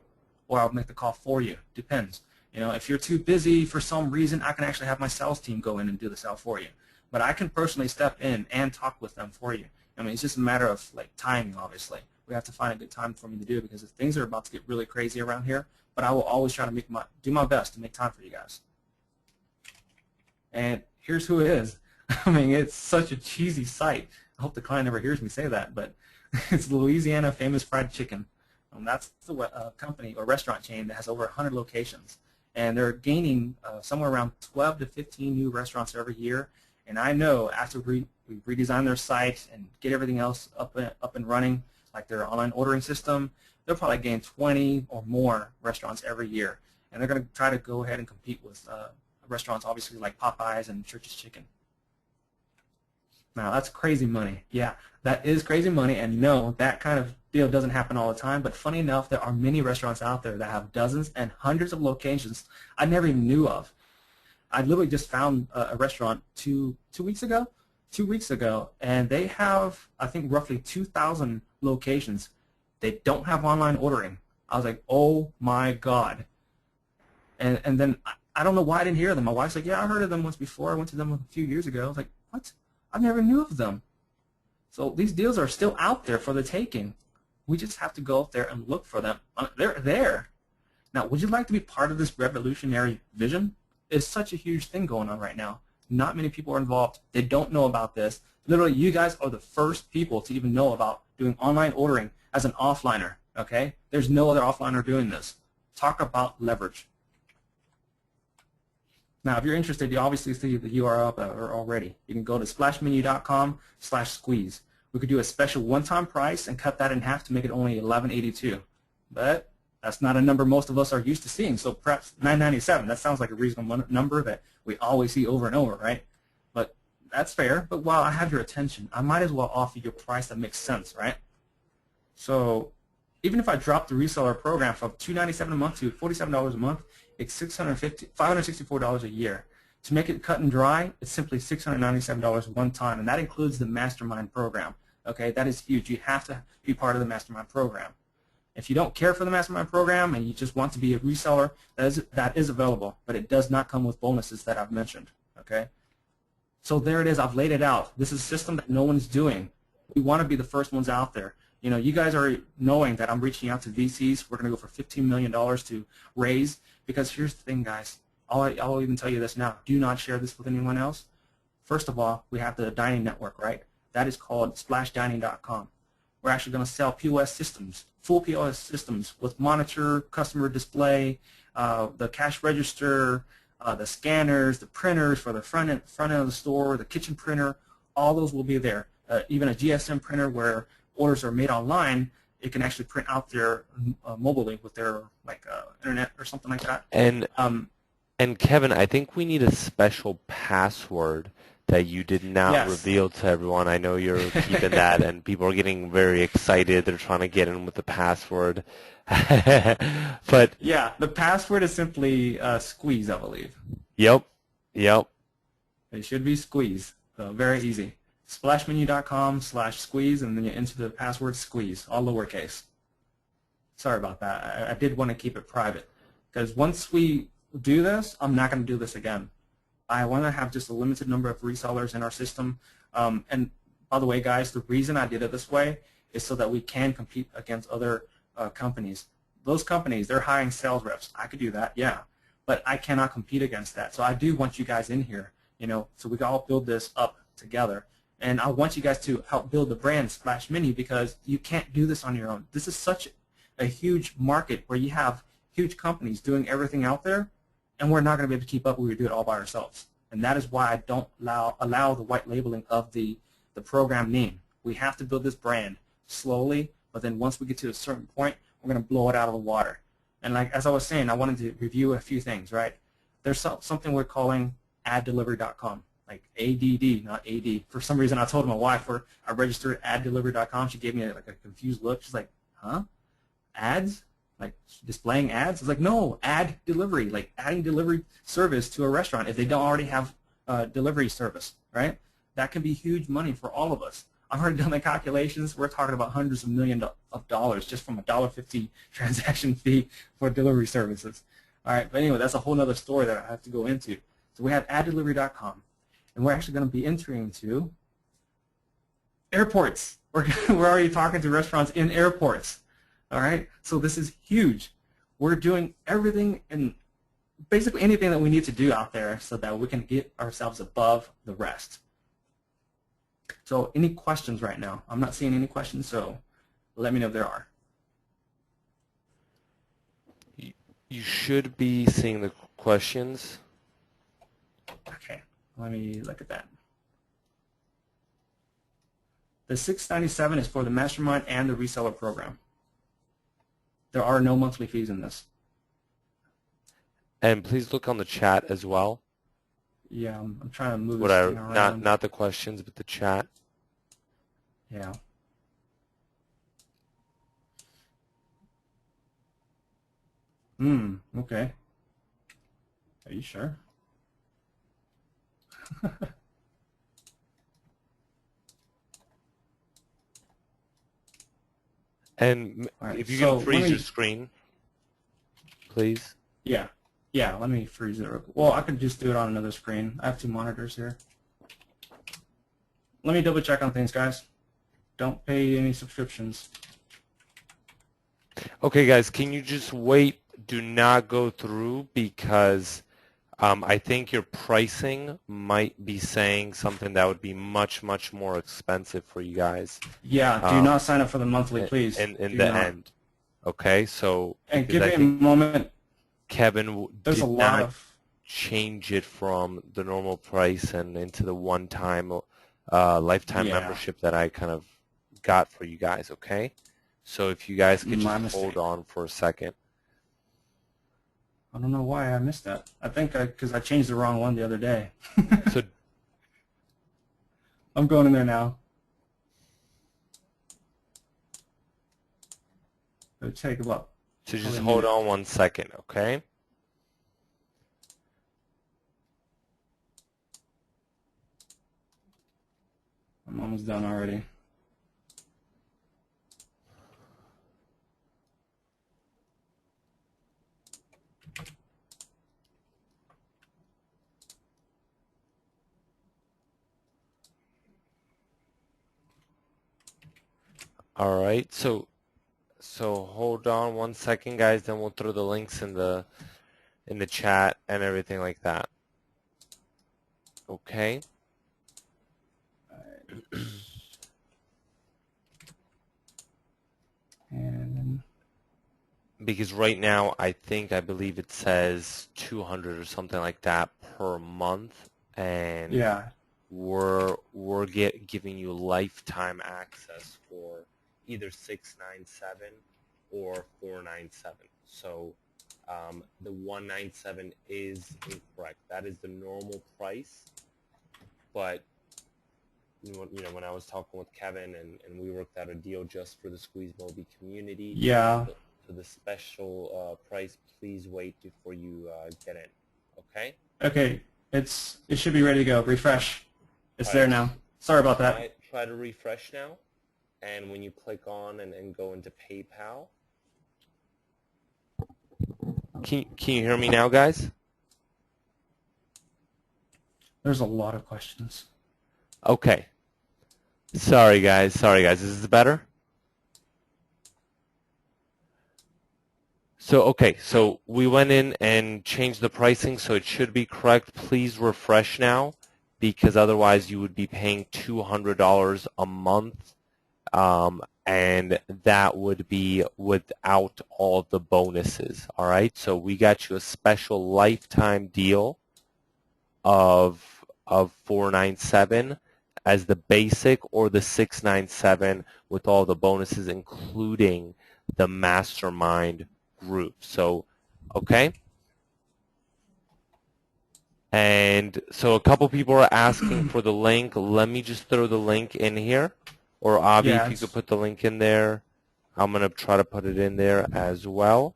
or I'll make the call for you. Depends. If you're too busy for some reason, I can actually have my sales team go in and do the sale for you. But I can personally step in and talk with them for you. I mean, it's just a matter of like timing, obviously. We have to find a good time for me to do it because if things are about to get really crazy around here, but I will always try to do my best to make time for you guys. And here's who it is. I mean, it's such a cheesy site. I hope the client never hears me say that, but it's Louisiana Famous Fried Chicken. That's the company or restaurant chain that has over 100 locations. And they're gaining somewhere around 12 to 15 new restaurants every year. And I know after we redesign their site and get everything else up and running, like their online ordering system, they'll probably gain 20 or more restaurants every year. And they're going to try to go ahead and compete with restaurants, obviously, like Popeyes and Church's Chicken. Now, that's crazy money. Yeah, that is crazy money, and no, that kind of deal doesn't happen all the time, but funny enough, there are many restaurants out there that have dozens and hundreds of locations I never even knew of. I literally just found a restaurant two weeks ago, and they have, I think, roughly 2,000 locations. They don't have online ordering. I was like, oh my God. And then I don't know why I didn't hear of them. My wife's like, yeah, I heard of them once before. I went to them a few years ago. I was like, what? I never knew of them. So these deals are still out there for the taking. We just have to go up there and look for them. They're there. Now, would you like to be part of this revolutionary vision? It's such a huge thing going on right now. Not many people are involved. They don't know about this. Literally, you guys are the first people to even know about doing online ordering as an offliner. Okay? There's no other offliner doing this. Talk about leverage. Now, if you're interested, you obviously see the URL up there already. You can go to splashmenu.com/squeeze. We could do a special one-time price and cut that in half to make it only $11.82. But that's not a number most of us are used to seeing, so perhaps $9.97. That sounds like a reasonable number that we always see over and over, right? But that's fair. But while I have your attention, I might as well offer you a price that makes sense, right? So even if I drop the reseller program from $297 a month to $47 a month, it's $564 a year. To make it cut and dry, it's simply $697 one time, and that includes the mastermind program. Okay, that is huge. You have to be part of the mastermind program. If you don't care for the mastermind program and you just want to be a reseller, that is available, but it does not come with bonuses that I've mentioned. Okay, so there it is. I've laid it out. This is a system that no one's doing. We want to be the first ones out there. You guys are knowing that I'm reaching out to VCs. We're going to go for $15 million to raise, because here's the thing, guys. I'll even tell you this now. Do not share this with anyone else. First of all, we have the dining network, right? That is called SplashDining.com. We're actually going to sell POS systems, full POS systems with monitor, customer display, the cash register, the scanners, the printers for the front end of the store, the kitchen printer. All those will be there. even a GSM printer where orders are made online, it can actually print out their mobile link with their internet or something like that. And Kevin, I think we need a special password that you did not Yes. reveal to everyone. I know you're keeping that, and people are getting very excited. They're trying to get in with the password. But yeah, the password is simply Squeeze, I believe. yep. It should be Squeeze. So very easy. Splashmenu.com/squeeze, and then you enter the password Squeeze, all lowercase. Sorry about that. I did want to keep it private because once we do this, I'm not going to do this again. I want to have just a limited number of resellers in our system. And by the way, guys, the reason I did it this way is so that we can compete against other companies. Those companies, they're hiring sales reps. I could do that, yeah, but I cannot compete against that. So I do want you guys in here, so we can all build this up together. And I want you guys to help build the brand Splash Mini because you can't do this on your own. This is such a huge market where you have huge companies doing everything out there, and we're not going to be able to keep up when we do it all by ourselves. And that is why I don't allow the white labeling of the program name. We have to build this brand slowly, but then once we get to a certain point, we're going to blow it out of the water. And as I was saying, I wanted to review a few things, right? There's something we're calling addelivery.com, like ADD, not AD. For some reason, I told my wife I registered addelivery.com. She gave me a confused look. She's like, huh? Ads? Like displaying ads? I was like, no, add delivery, like adding delivery service to a restaurant if they don't already have delivery service, right? That can be huge money for all of us. I've already done the calculations. We're talking about hundreds of millions of dollars just from a $1.50 transaction fee for delivery services. All right, but anyway, that's a whole other story that I have to go into. So we have addelivery.com, and we're actually going to be entering into airports. We're already talking to restaurants in airports. All right, so this is huge. We're doing everything and basically anything that we need to do out there so that we can get ourselves above the rest. So any questions right now? I'm not seeing any questions, so let me know if there are. You should be seeing the questions. Okay, let me look at that. The $697 is for the mastermind and the reseller program. There are no monthly fees in this. And please look on the chat as well. Yeah, I'm trying to move this thing around. Not the questions, but the chat. Yeah. Okay. Are you sure? And right, if you can freeze your screen, please. Yeah, let me freeze it real quick. Well, I could just do it on another screen. I have two monitors here. Let me double check on things, guys. Don't pay any subscriptions. Okay, guys, can you just wait? Do not go through because I think your pricing might be saying something that would be much, much more expensive for you guys. Yeah, do not sign up for the monthly, please. In the end. Okay, so... And give me a moment. Kevin There's did a lot not of... change it from the normal price and into the one-time lifetime membership that I kind of got for you guys, okay? So if you guys could just hold on for a second. I don't know why I missed that. I think because I changed the wrong one the other day. So I'm going in there now. It'll take about... So just hold on 1 second, okay? I'm almost done already. All right, so hold on 1 second, guys. Then we'll throw the links in the chat and everything like that. Okay. And because right now I believe it says 200 or something like that per month, and yeah, we're giving you lifetime access for either 697 or 497. So the 197 is incorrect. That is the normal price. But when I was talking with Kevin and we worked out a deal just for the Squeezemobi community. Yeah. So the special price, please wait before you get in. Okay? Okay. It should be ready to go. Refresh. It's there now. Sorry about that. Try to refresh now. And when you click on and go into PayPal. Can you hear me now, guys? There's a lot of questions. Okay. Sorry, guys. Is this better? So we went in and changed the pricing, so it should be correct. Please refresh now, because otherwise you would be paying $200 a month, and that would be without all the bonuses. All right. So we got you a special lifetime deal of $497 as the basic, or the $697 with all the bonuses, including the mastermind group. So, okay. And so a couple people are asking for the link. Let me just throw the link in here. Or Avi, if you could put the link in there. I'm going to try to put it in there as well.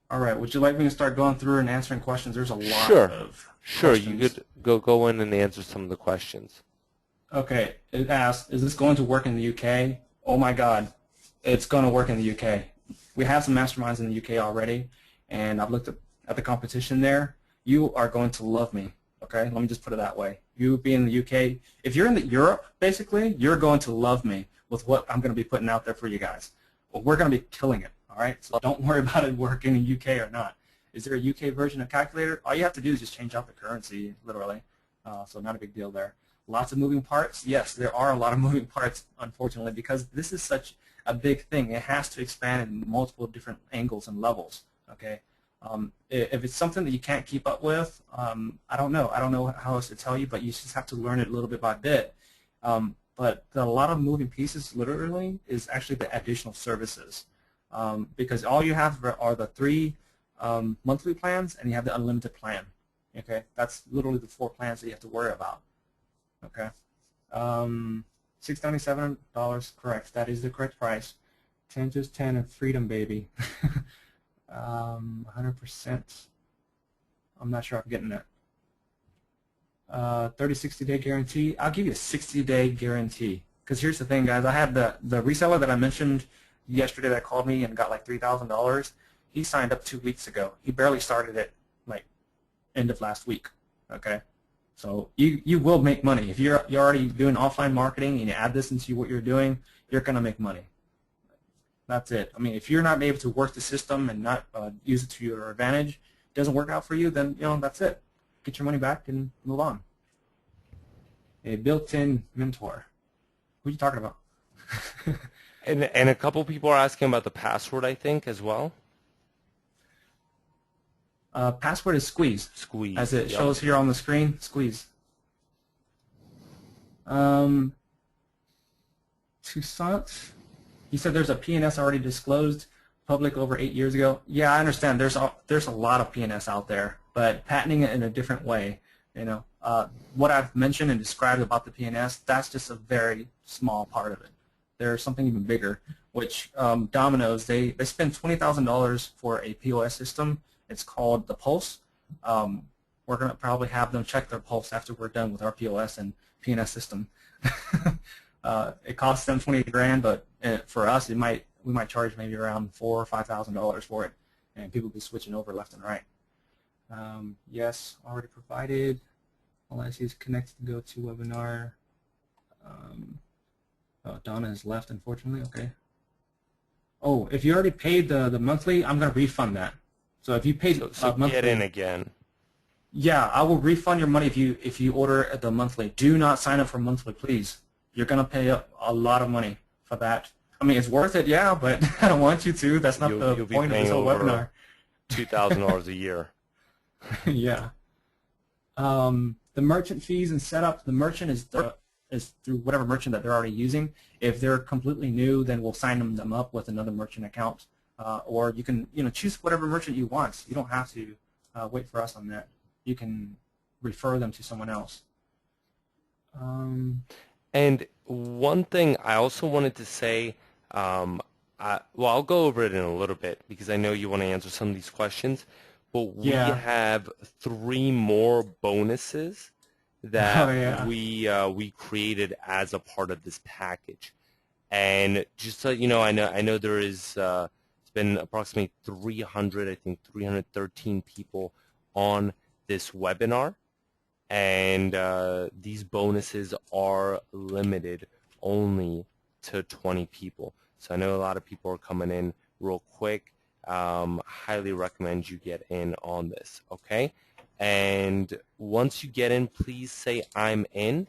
All right. Would you like me to start going through and answering questions? There's a lot of Sure, questions. you could go in and answer some of the questions. Okay. It asks, is this going to work in the UK? Oh, my God. It's going to work in the UK. We have some masterminds in the UK already, and I've looked at the competition there. You are going to love me. Okay? Let me just put it that way. You being in the UK, if you're in Europe, basically, you're going to love me with what I'm going to be putting out there for you guys. Well, we're going to be killing it. All right, so don't worry about it working in the UK or not. Is there a UK version of calculator? All you have to do is just change out the currency, literally. So not a big deal there. Lots of moving parts? Yes, there are a lot of moving parts, unfortunately, because this is such a big thing. It has to expand in multiple different angles and levels. Okay, if it's something that you can't keep up with, I don't know. I don't know how else to tell you, but you just have to learn it little bit by bit. But a lot of moving pieces, literally, is actually the additional services. Because all you have are the 3 monthly plans, and you have the unlimited plan. Okay, that's literally the 4 plans that you have to worry about. Okay, $697, correct. That is the correct price. 10 just 10 and freedom, baby. 100%. I'm not sure I'm getting that. 60-day guarantee. I'll give you a 60-day guarantee. Because here's the thing, guys. I had the reseller that I mentioned yesterday that called me and got like $3,000. He signed up 2 weeks ago. He barely started it like end of last week. Okay, so you will make money if you're already doing offline marketing and you add this into what you're doing. You're gonna make money. That's it. I mean, if you're not able to work the system and not use it to your advantage, it doesn't work out for you, then that's it. Get your money back and move on. A built-in mentor. Who are you talking about? And a couple people are asking about the password, I think, as well. Password is Squeeze. Squeeze. As it shows here on the screen, Squeeze. Toussaint, you said there's a PNS already disclosed public over 8 years ago. Yeah, I understand. There's a lot of PNS out there, but patenting it in a different way. What I've mentioned and described about the PNS, that's just a very small part of it. There's something even bigger, which Domino's, they spend $20,000 for a POS system. It's called the Pulse. We're going to probably have them check their pulse after we're done with our POS and PNS system. It costs them $20,000, but for us, we might charge maybe around $4,000 or $5,000 for it, and people will be switching over left and right. Yes, already provided. All I see is connect to go to webinar. Donna has left, unfortunately. Okay. Oh, if you already paid the monthly, I'm going to refund that. So if you paid monthly, get in again. Yeah, I will refund your money if you order the monthly. Do not sign up for monthly, please. You're going to pay a lot of money for that. I mean, it's worth it, yeah, but I don't want you to. That's not the point of this whole webinar. $2,000 a year. Yeah. The merchant fees and setup, the merchant is through whatever merchant that they're already using. If they're completely new, then we'll sign them up with another merchant account. Or you can choose whatever merchant you want. You don't have to wait for us on that. You can refer them to someone else. And one thing I also wanted to say, well, I'll go over it in a little bit because I know you want to answer some of these questions, but we Yeah. have 3 more bonuses Oh that yeah. we created as a part of this package. And just so you know, I know there is it's been approximately 300, I think 313 people on this webinar, and these bonuses are limited only to 20 people. So I know a lot of people are coming in real quick. Highly recommend you get in on this, okay? And once you get in, please say I'm in,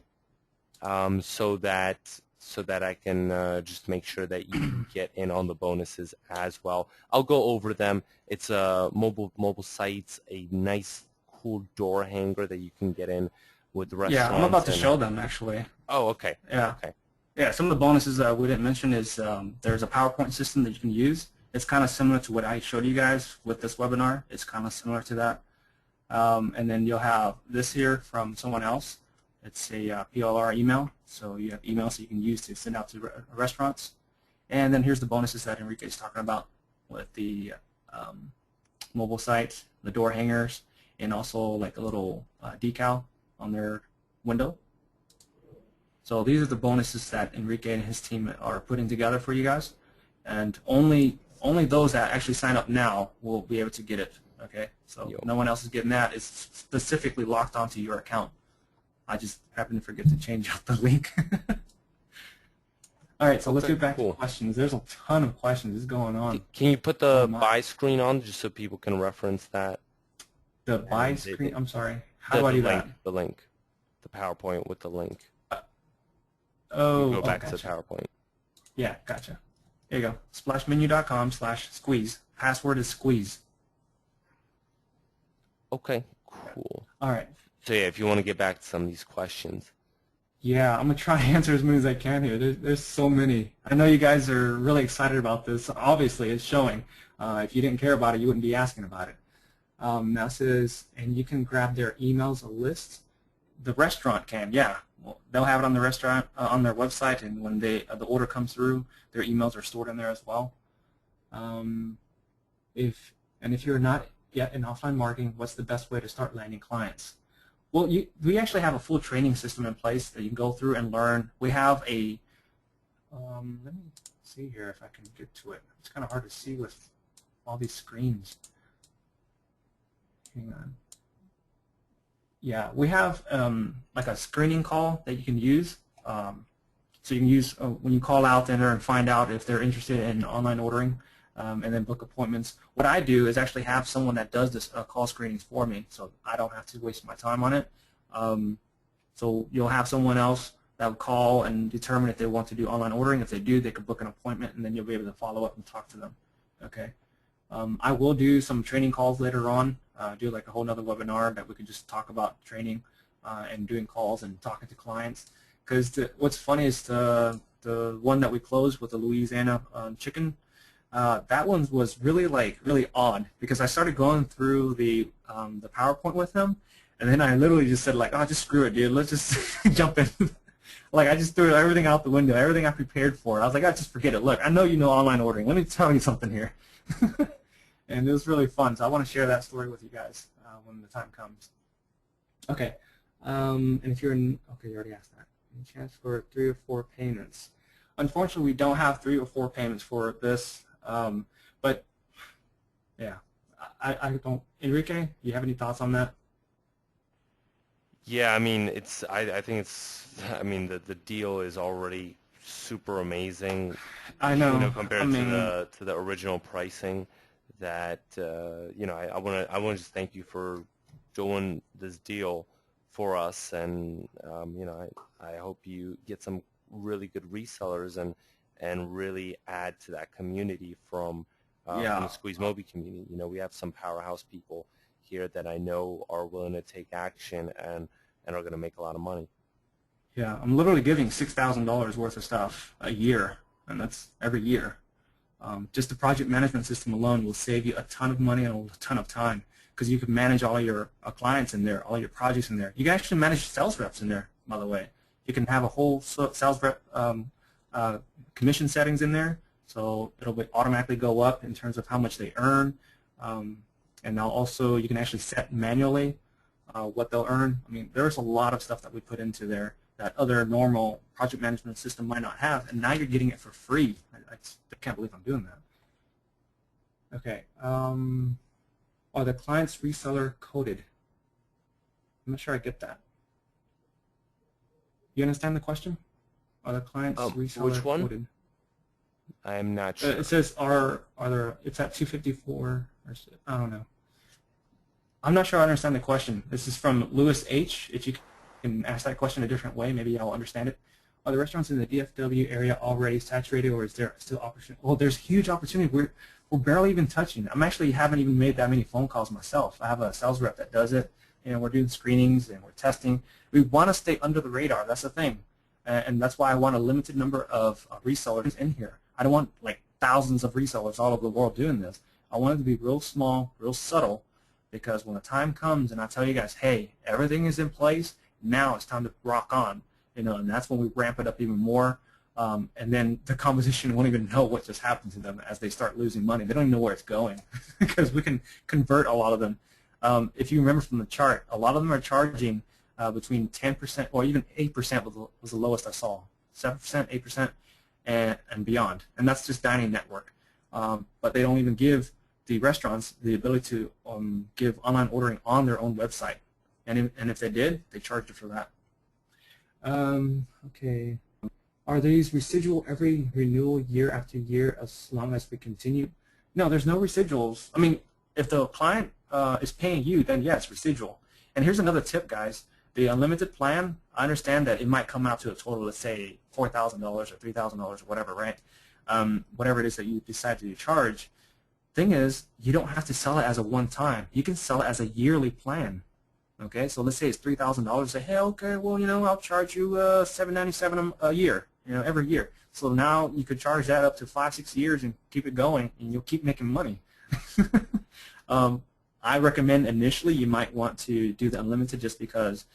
so that I can just make sure that you get in on the bonuses as well. I'll go over them. It's a mobile sites, a nice cool door hanger that you can get in with restaurants. Yeah, I'm about to show them actually. Oh, okay. Yeah. Okay. Yeah, some of the bonuses that we didn't mention is there's a PowerPoint system that you can use. It's kind of similar to what I showed you guys with this webinar. It's kind of similar to that. And then you'll have this here from someone else. It's a PLR email, so you have emails that you can use to send out to restaurants. And then here's the bonuses that Enrique is talking about with the mobile site, the door hangers, and also like a little decal on their window. So these are the bonuses that Enrique and his team are putting together for you guys, and only those that actually sign up now will be able to get it. Okay, so no one else is getting that. It's specifically locked onto your account. I just happened to forget to change out the link. All right, so let's get back to questions. There's a ton of questions. This is going on. Can you put the buy screen on just so people can reference that? The buy screen? I'm sorry. How do I do that? The link. The PowerPoint with the link. Oh, go back gotcha. to the PowerPoint. Yeah, gotcha. There you go. splashmenu.com/squeeze. Password is squeeze. Okay, cool. All right. So yeah, if you want to get back to some of these questions. Yeah, I'm going to try to answer as many as I can here. There's so many. I know you guys are really excited about this. Obviously, it's showing. If you didn't care about it, you wouldn't be asking about it. Now it says, and you can grab their emails, a list. The restaurant can, yeah. Well, they'll have it on the restaurant, on their website, and when the order comes through, their emails are stored in there as well. If you're not yet in offline marketing, what's the best way to start landing clients? Well, we actually have a full training system in place that you can go through and learn. We have a, let me see here if I can get to it. It's kind of hard to see with all these screens. Hang on. Yeah, we have like a screening call that you can use. So you can use when you call out there and find out if they're interested in online ordering, and then book appointments. What I do is actually have someone that does this call screenings for me, so I don't have to waste my time on it. So you'll have someone else that will call and determine if they want to do online ordering. If they do, they can book an appointment, and then you'll be able to follow up and talk to them. Okay. I will do some training calls later on, do like a whole nother webinar that we can just talk about training and doing calls and talking to clients. Because what's funny is the one that we closed with the Louisiana chicken, that one was really odd because I started going through the PowerPoint with him, and then I literally just said like, oh, just screw it, dude, let's just jump in. Like I just threw everything out the window, everything I prepared for. I was like, oh, just forget it. Look, I know you know online ordering. Let me tell you something here. And it was really fun, so I want to share that story with you guys when the time comes. Okay, and if you're in, okay, you already asked that. Any chance for 3 or 4 payments? Unfortunately, we don't have 3 or 4 payments for this, but yeah, I don't. Enrique, you have any thoughts on that? Yeah, I mean, I think I mean, the deal is already super amazing. I know. Compared to the original pricing. That I want to just thank you for doing this deal for us, and I hope you get some really good resellers and really add to that community from the Squeezemobi community. We have some powerhouse people here that I know are willing to take action and and are going to make a lot of money. Yeah, I'm literally giving $6,000 worth of stuff a year, and that's every year. Just the project management system alone will save you a ton of money and a ton of time, because you can manage all your clients in there, all your projects in there. You can actually manage sales reps in there, by the way. You can have a whole sales rep commission settings in there, so it'll automatically go up in terms of how much they earn. And now also you can actually set manually what they'll earn. I mean, there's a lot of stuff that we put into there that other normal project management system might not have, and now you're getting it for free. I can't believe I'm doing that. Okay. Are the clients reseller coded? I'm not sure I get that. You understand the question? Are the clients reseller which one? coded? I am not sure. It says are there? It's at 254. Or, I don't know. I'm not sure I understand the question. This is from Lewis H. If you can ask that question a different way, maybe I'll understand it. Are the restaurants in the DFW area already saturated, or is there still opportunity? Well, there's huge opportunity. We're barely even touching. I haven't even made that many phone calls myself. I have a sales rep that does it. You know, we're doing screenings and we're testing. We want to stay under the radar. That's the thing, and that's why I want a limited number of resellers in here. I don't want like thousands of resellers all over the world doing this. I want it to be real small, real subtle, because when the time comes and I tell you guys, hey, everything is in place, now it's time to rock on, you know, and that's when we ramp it up even more. And then the competition won't even know what just happened to them as they start losing money. They don't even know where it's going because we can convert a lot of them. If you remember from the chart, a lot of them are charging between 10% or even 8% was the lowest I saw, 7%, 8%, and beyond. And that's just dining network. But they don't even give the restaurants the ability to give online ordering on their own website. And if they did, they charged it for that. Okay. Are these residual every renewal year after year as long as we continue? No, there's no residuals. I mean, if the client is paying you, then yes, residual. And here's another tip, guys. The unlimited plan, I understand that it might come out to a total, let's say, $4,000 or $3,000 or whatever, right? Whatever it is that you decide to charge. Thing is, you don't have to sell it as a one-time. You can sell it as a yearly plan. Okay, so let's say it's $3,000. Say, hey, okay, well, you know, I'll charge you $797 a year, you know, every year. So now you could charge that up to 5-6 years and keep it going, and you'll keep making money. I recommend initially you might want to do the unlimited just because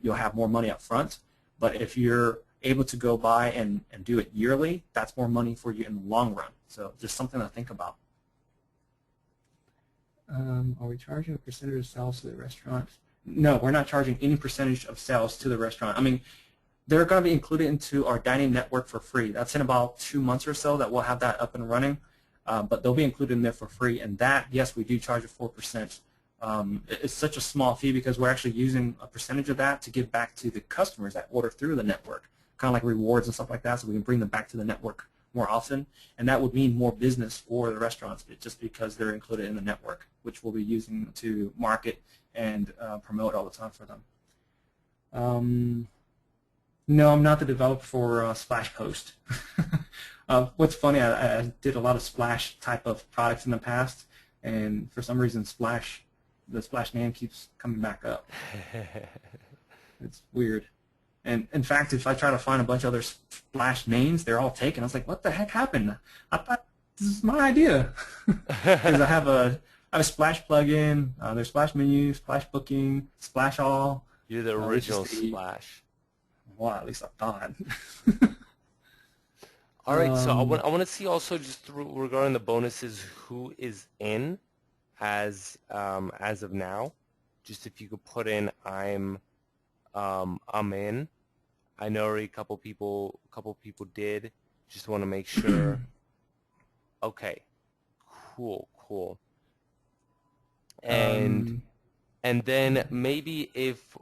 you'll have more money up front. But if you're able to go by and do it yearly, that's more money for you in the long run. So just something to think about. Are we charging a percentage of sales to the restaurant? No, we're not charging any percentage of sales to the restaurant. I mean, they're going to be included into our dining network for free. That's in about 2 months or so that we'll have that up and running. But they'll be included in there for free. And that, yes, we do charge a 4%. It's such a small fee because we're actually using a percentage of that to give back to the customers that order through the network, kind of like rewards and stuff like that, so we can bring them back to the network more often. And that would mean more business for the restaurants just because they're included in the network, which we'll be using to market and promote all the time for them. No, I'm not the developer for Splash Post. What's funny, I did a lot of Splash type of products in the past, and for some reason the Splash name keeps coming back up. It's weird. And in fact, if I try to find a bunch of other Splash names, they're all taken. I was like, what the heck happened? I thought this is my idea. Because I have a Splash plugin, there's Splash menu, Splash booking, Splash all. You're the original Splash. Well, at least I thought. All right, so I want to see also just regarding the bonuses, who is in as of now. Just if you could put in I'm in. I know already a couple people did. Just want to make sure. Okay, cool. And then maybe if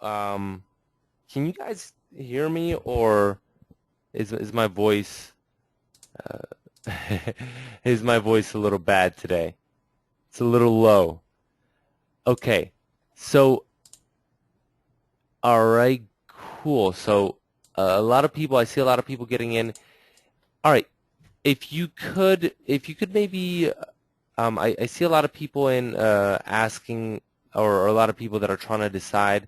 can you guys hear me, or is my voice is my voice a little bad today? It's a little low. Okay, so all right, cool. So a lot of people, I see a lot of people getting in. All right, if you could maybe I see a lot of people in asking, or a lot of people that are trying to decide,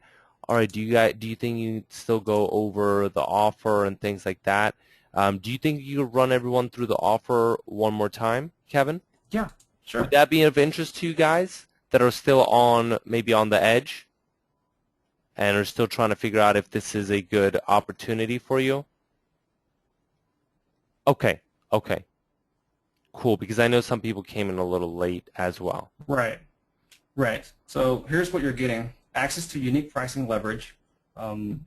All right. Do you think you still go over the offer and things like that? Do you think you could run everyone through the offer one more time, Kevin? Yeah, Would sure. that be of interest to you guys that are still on maybe on the edge and are still trying to figure out if this is a good opportunity for you? Okay. Okay. Cool. Because I know some people came in a little late as well. Right. Right. So here's what you're getting. Access to unique pricing leverage.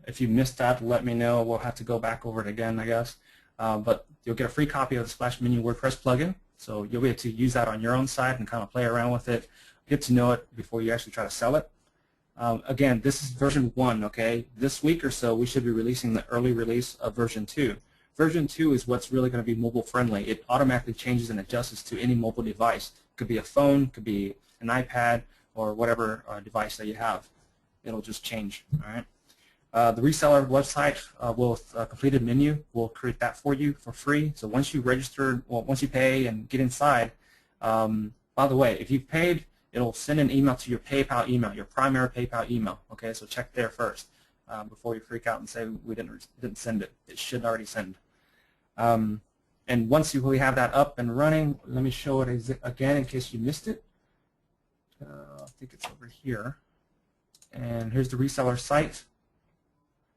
If you missed that, let me know. We'll have to go back over it again, I guess. But you'll get a free copy of the Splash Menu WordPress plugin. So you'll be able to use that on your own site and kind of play around with it, get to know it before you actually try to sell it. Again, this is version 1, okay? This week or so, we should be releasing the early release of version 2. Version 2 is what's really going to be mobile friendly. It automatically changes and adjusts to any mobile device. It could be a phone, could be an iPad, or whatever device that you have. It'll just change, all right? The reseller website with a completed menu will create that for you for free. So once you register, well, once you pay and get inside, by the way, if you've paid, it'll send an email to your PayPal email, your primary PayPal email. Okay, so check there first before you freak out and say we didn't send it. It should already send. And once we have that up and running, let me show it again in case you missed it. I think it's over here. And here's the reseller site.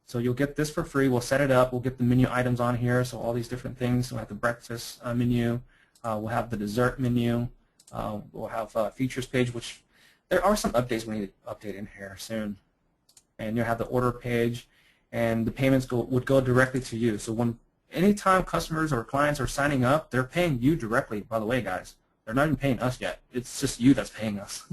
So you'll get this for free. We'll set it up. We'll get the menu items on here, so all these different things. We'll have the breakfast menu. We'll have the dessert menu. We'll have a features page, which there are some updates we need to update in here soon. And you'll have the order page, and the payments would go directly to you. So anytime customers or clients are signing up, they're paying you directly, by the way, guys. They're not even paying us yet. It's just you that's paying us.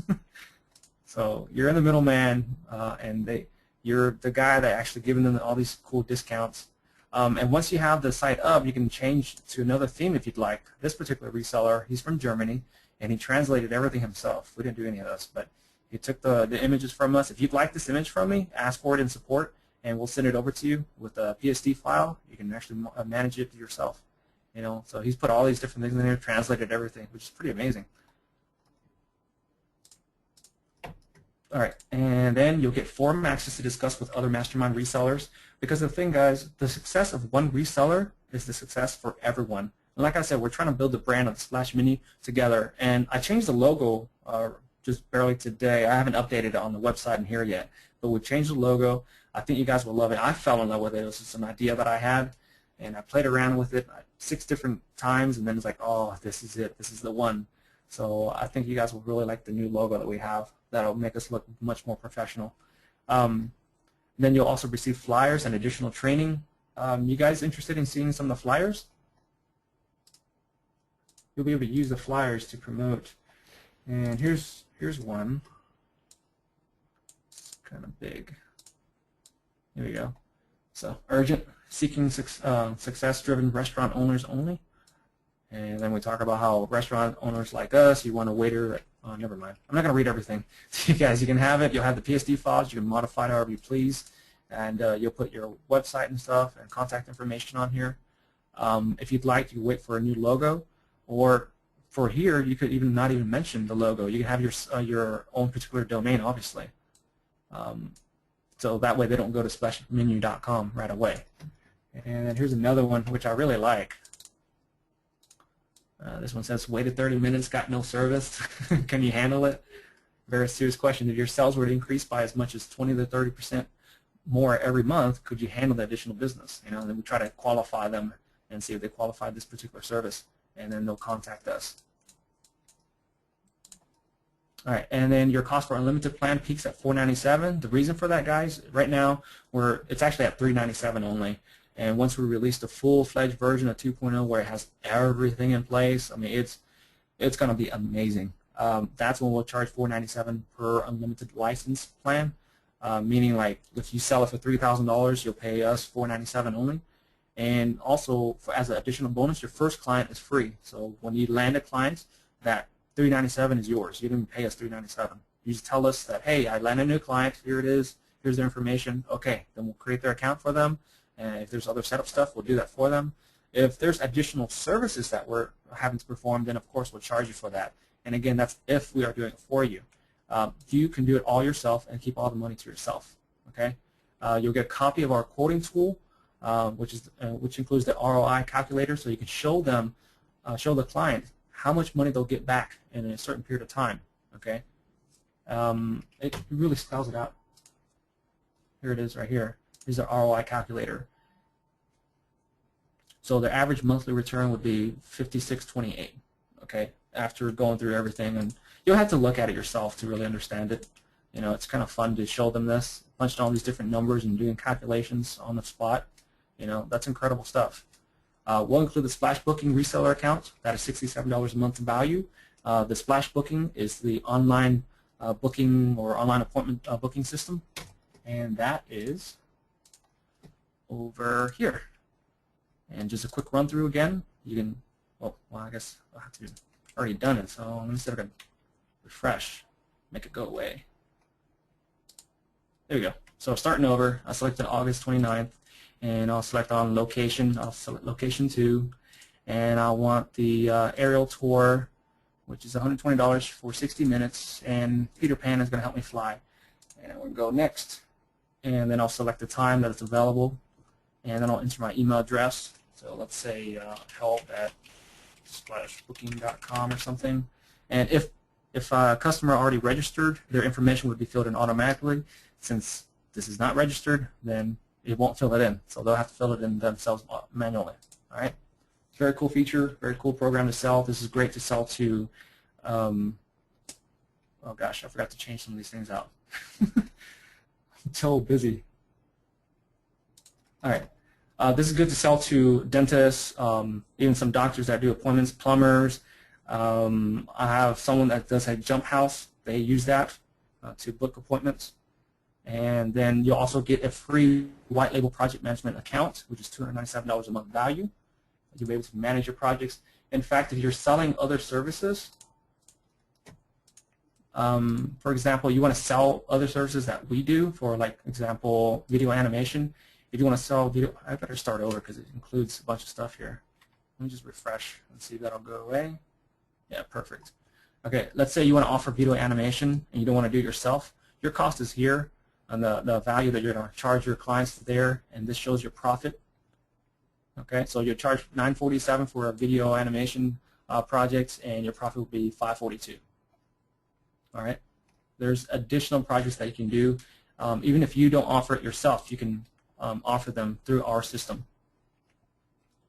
So you're in the middleman, and you're the guy that actually giving them all these cool discounts. And once you have the site up, you can change to another theme if you'd like. This particular reseller, he's from Germany, and he translated everything himself. We didn't do any of this, but he took the images from us. If you'd like this image from me, ask for it in support, and we'll send it over to you with a PSD file. You can actually manage it yourself. So he's put all these different things in there, translated everything, which is pretty amazing. All right, and then you'll get forum access to discuss with other mastermind resellers. Because the thing, guys, the success of one reseller is the success for everyone. And like I said, we're trying to build the brand of the Splash Mini together. And I changed the logo just barely today. I haven't updated it on the website and here yet, but we changed the logo. I think you guys will love it. I fell in love with it. It was just an idea that I had, and I played around with it 6 different times, and then it's like, oh, this is it. This is the one. So I think you guys will really like the new logo that we have. That'll make us look much more professional. Then you'll also receive flyers and additional training. You guys interested in seeing some of the flyers? You'll be able to use the flyers to promote. And here's one. It's kind of big. Here we go. So urgent, seeking success-driven restaurant owners only. And then we talk about how restaurant owners like us, you want a waiter. Oh, never mind. I'm not going to read everything. So you guys, you can have it. You'll have the PSD files. You can modify it however you please. And you'll put your website and stuff and contact information on here. If you'd like, you wait for a new logo. Or for here, you could even not even mention the logo. You can have your own particular domain, obviously. So that way they don't go to splashmenu.com right away. And then here's another one, which I really like. This one says, waited 30 minutes, got no service. Can you handle it? Very serious question. If your sales were to increase by as much as 20 to 30% more every month, could you handle the additional business? And then we try to qualify them and see if they qualify this particular service, and then they'll contact us. All right, and then your cost for unlimited plan peaks at $497. The reason for that, guys, right now it's actually at $397 only. And once we release the full-fledged version of 2.0 where it has everything in place, I mean, it's going to be amazing. That's when we'll charge $497 per unlimited license plan, meaning like if you sell it for $3,000, you'll pay us $497 only. And also, as an additional bonus, your first client is free. So when you land a client, that $397 is yours. You didn't pay us $397. You just tell us that, hey, I landed a new client. Here it is. Here's their information. Okay, then we'll create their account for them. And if there's other setup stuff, we'll do that for them. If there's additional services that we're having to perform, then of course we'll charge you for that. And again, that's if we are doing it for you. You can do it all yourself and keep all the money to yourself. Okay, you'll get a copy of our quoting tool, which includes the ROI calculator, so you can show them, show the client how much money they'll get back in a certain period of time. Okay, it really spells it out. Here it is right here. Here's the ROI calculator. So the average monthly return would be $56.28. Okay, after going through everything, and you'll have to look at it yourself to really understand it. You know, it's kind of fun to show them this, punching all these different numbers and doing calculations on the spot. You know, that's incredible stuff. We'll include the Splash Booking reseller account. That is $67 a month in value. The Splash Booking is the online booking or online appointment booking system, and that is over here. And just a quick run through again. You can, well, I guess I'll have to already done it. So let me see if I can refresh, make it go away. There we go. So starting over, I selected August 29th, and I'll select on location. I'll select location 2, and I want the aerial tour, which is $120 for 60 minutes, and Peter Pan is going to help me fly. And we'll go next, and then I'll select the time that it's available, and then I'll enter my email address. So let's say help@splashbooking.com or something. And if a customer already registered, their information would be filled in automatically. Since this is not registered, then it won't fill it in. So they'll have to fill it in themselves manually. All right. Very cool feature, very cool program to sell. This is great to sell to, oh gosh, I forgot to change some of these things out. I'm so busy. All right. This is good to sell to dentists, even some doctors that do appointments, plumbers. I have someone that does a jump house. They use that to book appointments. And then you'll also get a free white label project management account, which is $297 a month value. You'll be able to manage your projects. In fact, if you're selling other services, for example, you want to sell other services that we do for, like, example, video animation. If you want to sell video, I better start over because it includes a bunch of stuff here. Let me just refresh and see if that'll go away. Yeah, perfect. Okay, let's say you want to offer video animation and you don't want to do it yourself. Your cost is here, and the value that you're going to charge your clients there, and this shows your profit. Okay, so you charge $947 for a video animation project, and your profit will be $542. All right, there's additional projects that you can do. Even if you don't offer it yourself, you can offer them through our system.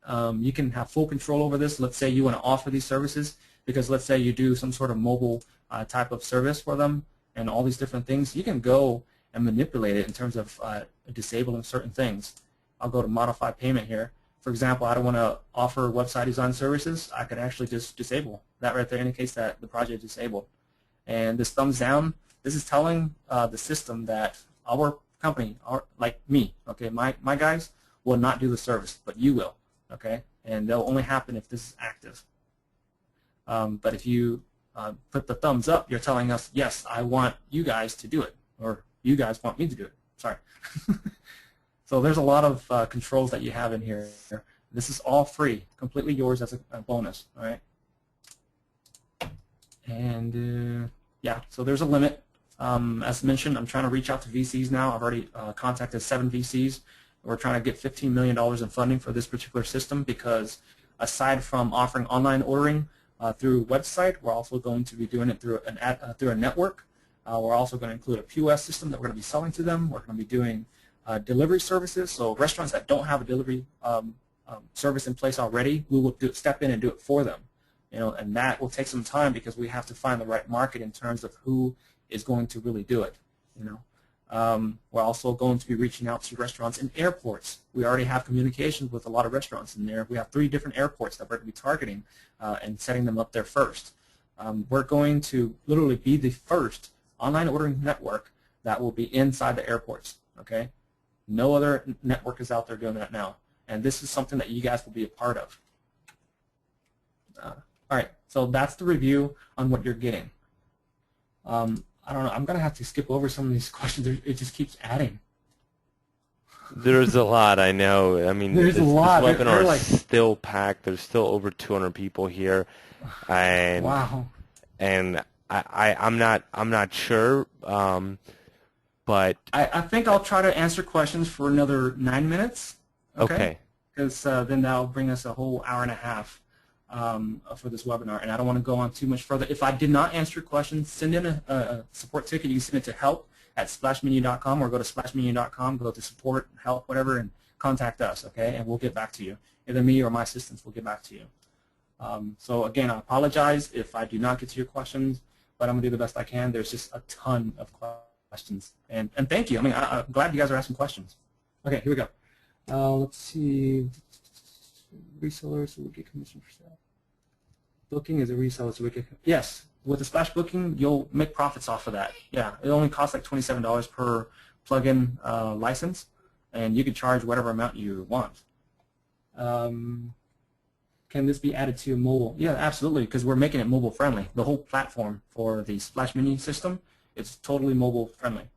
You can have full control over this. Let's say you want to offer these services, because let's say you do some sort of mobile type of service for them and all these different things. You can go and manipulate it in terms of disabling certain things. I'll go to modify payment here. For example, I don't want to offer website design services. I could actually just disable that right there, indicates that the project is disabled. And this thumbs down, this is telling the system that our company, like me, okay, my guys will not do the service, but you will, okay? And they'll only happen if this is active. But if you put the thumbs up, you're telling us, yes, I want you guys to do it, or you guys want me to do it. Sorry. So there's a lot of controls that you have in here. This is all free, completely yours as a bonus, all right? And yeah, so there's a limit. As mentioned, I'm trying to reach out to VCs now. I've already contacted 7 VCs. We're trying to get $15 million in funding for this particular system, because aside from offering online ordering through a website, we're also going to be doing it through a network. We're also going to include a POS system that we're going to be selling to them. We're going to be doing delivery services. So restaurants that don't have a delivery service in place already, we will step in and do it for them. You know, and that will take some time, because we have to find the right market in terms of who is going to really do it. You know, we're also going to be reaching out to restaurants in airports. We already have communications with a lot of restaurants in there. We have 3 different airports that we're going to be targeting and setting them up there first. We're going to literally be the first online ordering network that will be inside the airports. Okay, no other network is out there doing that now, and this is something that you guys will be a part of. All right, so that's the review on what you're getting. I don't know. I'm going to have to skip over some of these questions. It just keeps adding. There's a lot, I know. I mean, There's a lot. This webinar like, is still packed. There's still over 200 people here, and wow. And I'm not sure. but I think I'll try to answer questions for another 9 minutes. Okay. okay. Because then that'll bring us a whole hour and a half for this webinar, and I don't want to go on too much further. If I did not answer your questions, send in a support ticket. You can send it to help@splashmenu.com or go to splashmenu.com, go to support, help, whatever, and contact us, okay? And we'll get back to you. Either me or my assistants will get back to you. So again, I apologize if I do not get to your questions, but I'm going to do the best I can. There's just a ton of questions, and thank you. I mean, I'm glad you guys are asking questions. Okay, here we go. Let's see. Resellers, so we get commission for sale. Booking is a reseller, so we get, yes, with the Splash booking, you'll make profits off of that. Yeah, it only costs like $27 per plugin license, and you can charge whatever amount you want. Can this be added to mobile? Yeah, absolutely, because we're making it mobile friendly. The whole platform for the Splash Menu system, it's totally mobile friendly.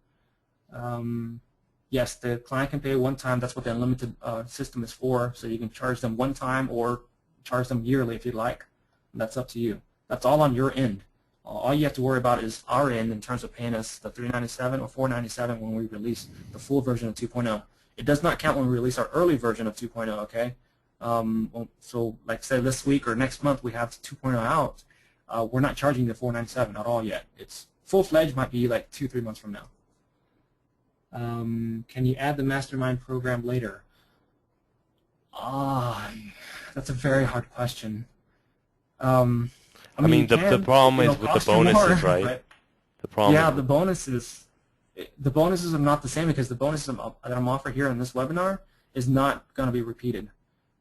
Yes, the client can pay one time. That's what the unlimited system is for. So you can charge them one time or charge them yearly if you'd like. And that's up to you. That's all on your end. All you have to worry about is our end in terms of paying us the $397 or $497 when we release the full version of 2.0. It does not count when we release our early version of 2.0, okay? So like say this week or next month we have 2.0 out. We're not charging the $497 at all yet. It's full-fledged might be like 2-3 months from now. Can you add the mastermind program later? That's a very hard question. I mean the problem is with the bonuses, more, right? The problem. Yeah, the bonuses are not the same because the bonuses that I'm offering here in this webinar is not going to be repeated.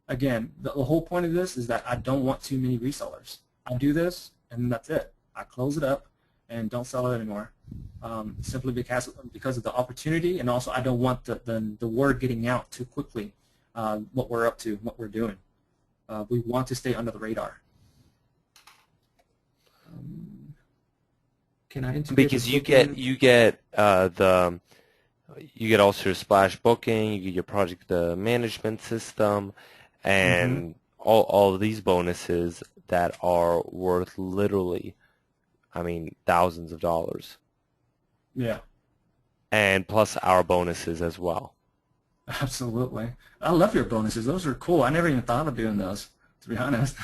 Again, the whole point of this is that I don't want too many resellers. I do this, and that's it. I close it up and don't sell it anymore. Simply because of the opportunity, and also I don't want the word getting out too quickly, what we're up to, what we're doing. We want to stay under the radar. Can I integrate because you get also your Splash booking, you get your project management system, and all of these bonuses that are worth literally, I mean, thousands of dollars. Yeah. And plus our bonuses as well. Absolutely. I love your bonuses. Those are cool. I never even thought of doing those, to be honest.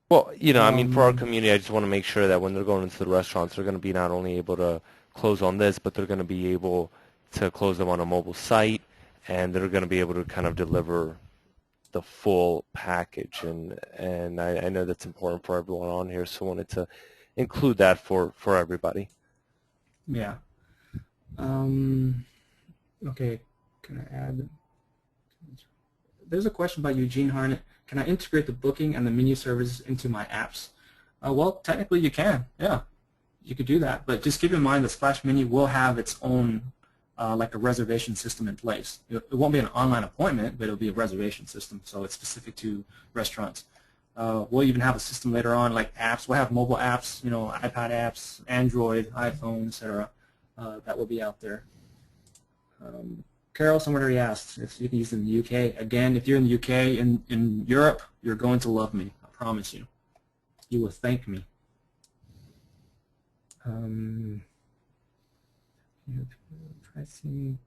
Well, you know, I mean, for our community, I just want to make sure that when they're going into the restaurants, they're going to be not only able to close on this, but they're going to be able to close them on a mobile site, and they're going to be able to kind of deliver the full package. And I know that's important for everyone on here, so I wanted to include that for everybody. Yeah. Okay. Can I add? There's a question by Eugene Harnett. Can I integrate the booking and the menu services into my apps? Well, technically you can. Yeah, you could do that. But just keep in mind the Splash Menu will have its own like a reservation system in place. It won't be an online appointment, but it'll be a reservation system. So it's specific to restaurants. We'll even have a system later on like apps. We'll have mobile apps, you know, iPad apps, Android, iPhone, etc. That will be out there. Carol, someone already asked if you can use it in the UK. Again, if you're in the UK, in Europe, you're going to love me. I promise you. You will thank me. Pricing.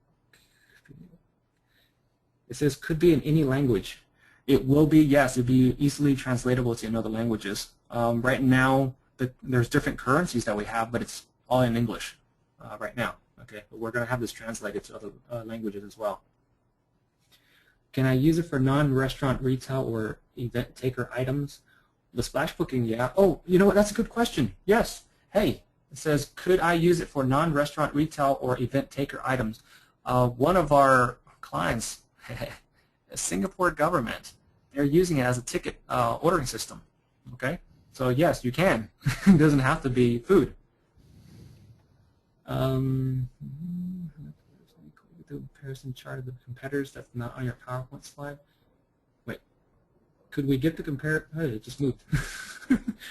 It says could be in any language. It will be, yes, it'll be easily translatable to other languages. Right now, there's different currencies that we have, but it's all in English right now. Okay, but we're going to have this translated to other languages as well. Can I use it for non-restaurant retail or event taker items? The Splash booking, yeah. Oh, you know what? That's a good question. Yes. Hey, it says, could I use it for non-restaurant retail or event taker items? One of our clients, the Singapore government, they're using it as a ticket ordering system. Okay, so yes, you can. It doesn't have to be food. The comparison chart of the competitors that's not on your PowerPoint slide. Wait, could we get the compare? Oh, it just moved.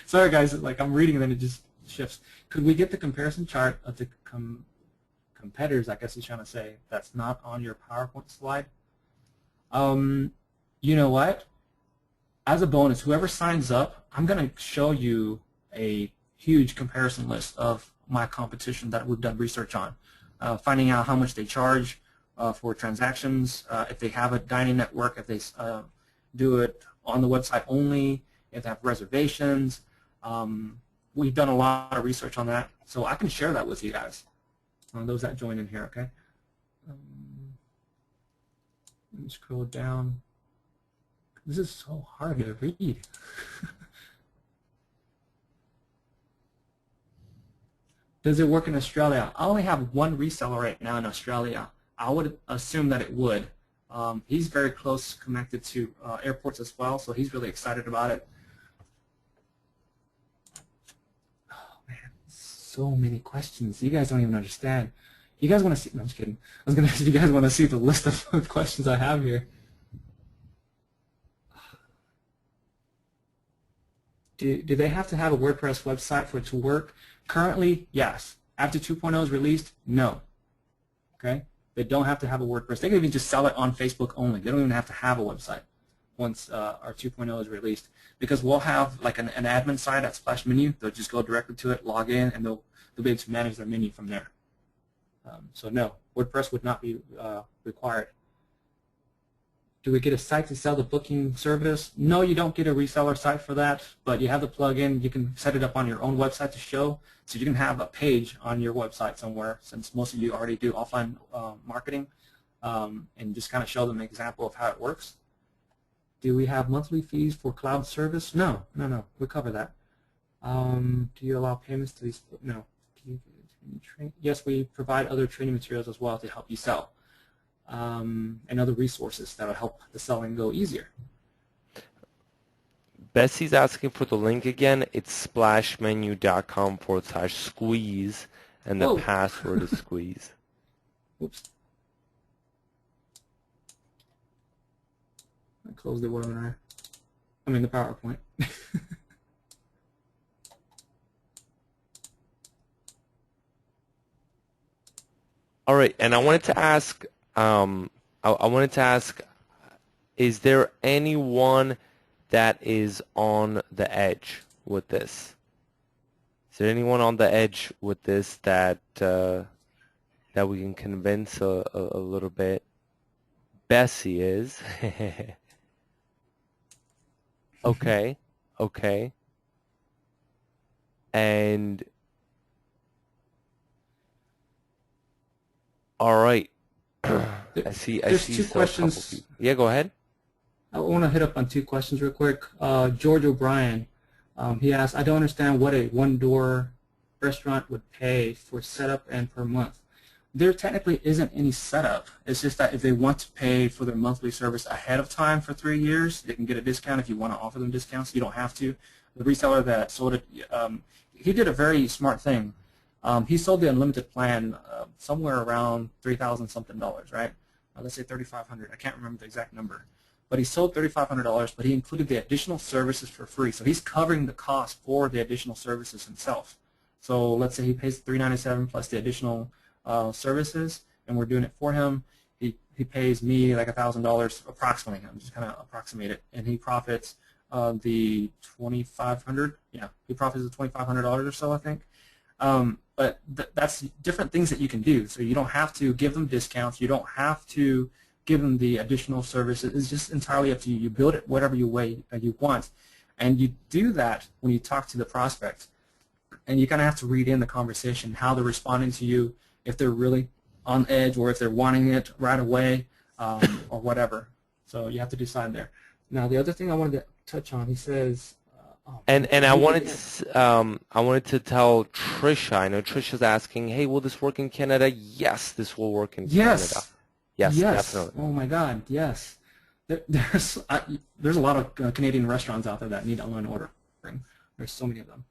Sorry guys, like I'm reading and then it just shifts. Could we get the comparison chart of the competitors? I guess he's trying to say that's not on your PowerPoint slide. You know what? As a bonus, whoever signs up, I'm going to show you a huge comparison list of my competition that we've done research on, finding out how much they charge for transactions, if they have a dining network, if they do it on the website only, if they have reservations. We've done a lot of research on that, so I can share that with you guys, those that join in here, okay? Let me scroll down. This is so hard to read. Does it work in Australia? I only have one reseller right now in Australia. I would assume that it would. He's very close connected to airports as well, so he's really excited about it. Oh man, so many questions. You guys don't even understand. You guys want to see? No, I'm just kidding. I was gonna ask if you guys want to see the list of questions I have here. Do they have to have a WordPress website for it to work? Currently, yes. After 2.0 is released, no. Okay? They don't have to have a WordPress. They can even just sell it on Facebook only. They don't even have to have a website once our 2.0 is released, because we'll have like an admin site at Splash Menu. They'll just go directly to it, log in, and they'll be able to manage their menu from there. So no, WordPress would not be required. Do we get a site to sell the booking service? No, you don't get a reseller site for that, but you have the plugin. You can set it up on your own website to show, so you can have a page on your website somewhere, since most of you already do offline marketing, and just kind of show them an example of how it works. Do we have monthly fees for cloud service? No, we cover that. Do you allow payments to these? No. Yes, we provide other training materials as well to help you sell. And other resources that will help the selling go easier. Bessie's asking for the link again. It's splashmenu.com/squeeze, and the password is squeeze. Oops. I closed the webinar. I mean the PowerPoint. All right, and I wanted to ask. Is there anyone that is on the edge with this? Is there anyone on the edge with this that that we can convince a little bit? Bessie is. Okay. And all right. I see two questions. Yeah, go ahead. I want to hit up on two questions real quick. George O'Brien, he asked, I don't understand what a one-door restaurant would pay for setup and per month. There technically isn't any setup. It's just that if they want to pay for their monthly service ahead of time for 3 years, they can get a discount if you want to offer them discounts. You don't have to. The reseller that sold it, he did a very smart thing. He sold the unlimited plan somewhere around $3,000 something, right? Let's say $3,500. I can't remember the exact number. But he sold $3,500, but he included the additional services for free. So he's covering the cost for the additional services himself. So let's say he pays $397 plus the additional services, and we're doing it for him. He pays me like $1,000 approximately. I'm just kind of approximate it, and he profits the $2,500. Yeah, he profits the $2,500 or so, I think. But that's different things that you can do. So you don't have to give them discounts. You don't have to give them the additional services. It's just entirely up to you. You build it whatever you want, and you do that when you talk to the prospect. And you kind of have to read in the conversation, how they're responding to you, if they're really on edge or if they're wanting it right away, or whatever. So you have to decide there. Now the other thing I wanted to touch on, he says. And I wanted to tell Trisha. I know Trisha's asking, hey, will this work in Canada? Yes, this will work in Canada. Yes, definitely. Oh my God, yes. There's a lot of Canadian restaurants out there that need online ordering. There's so many of them.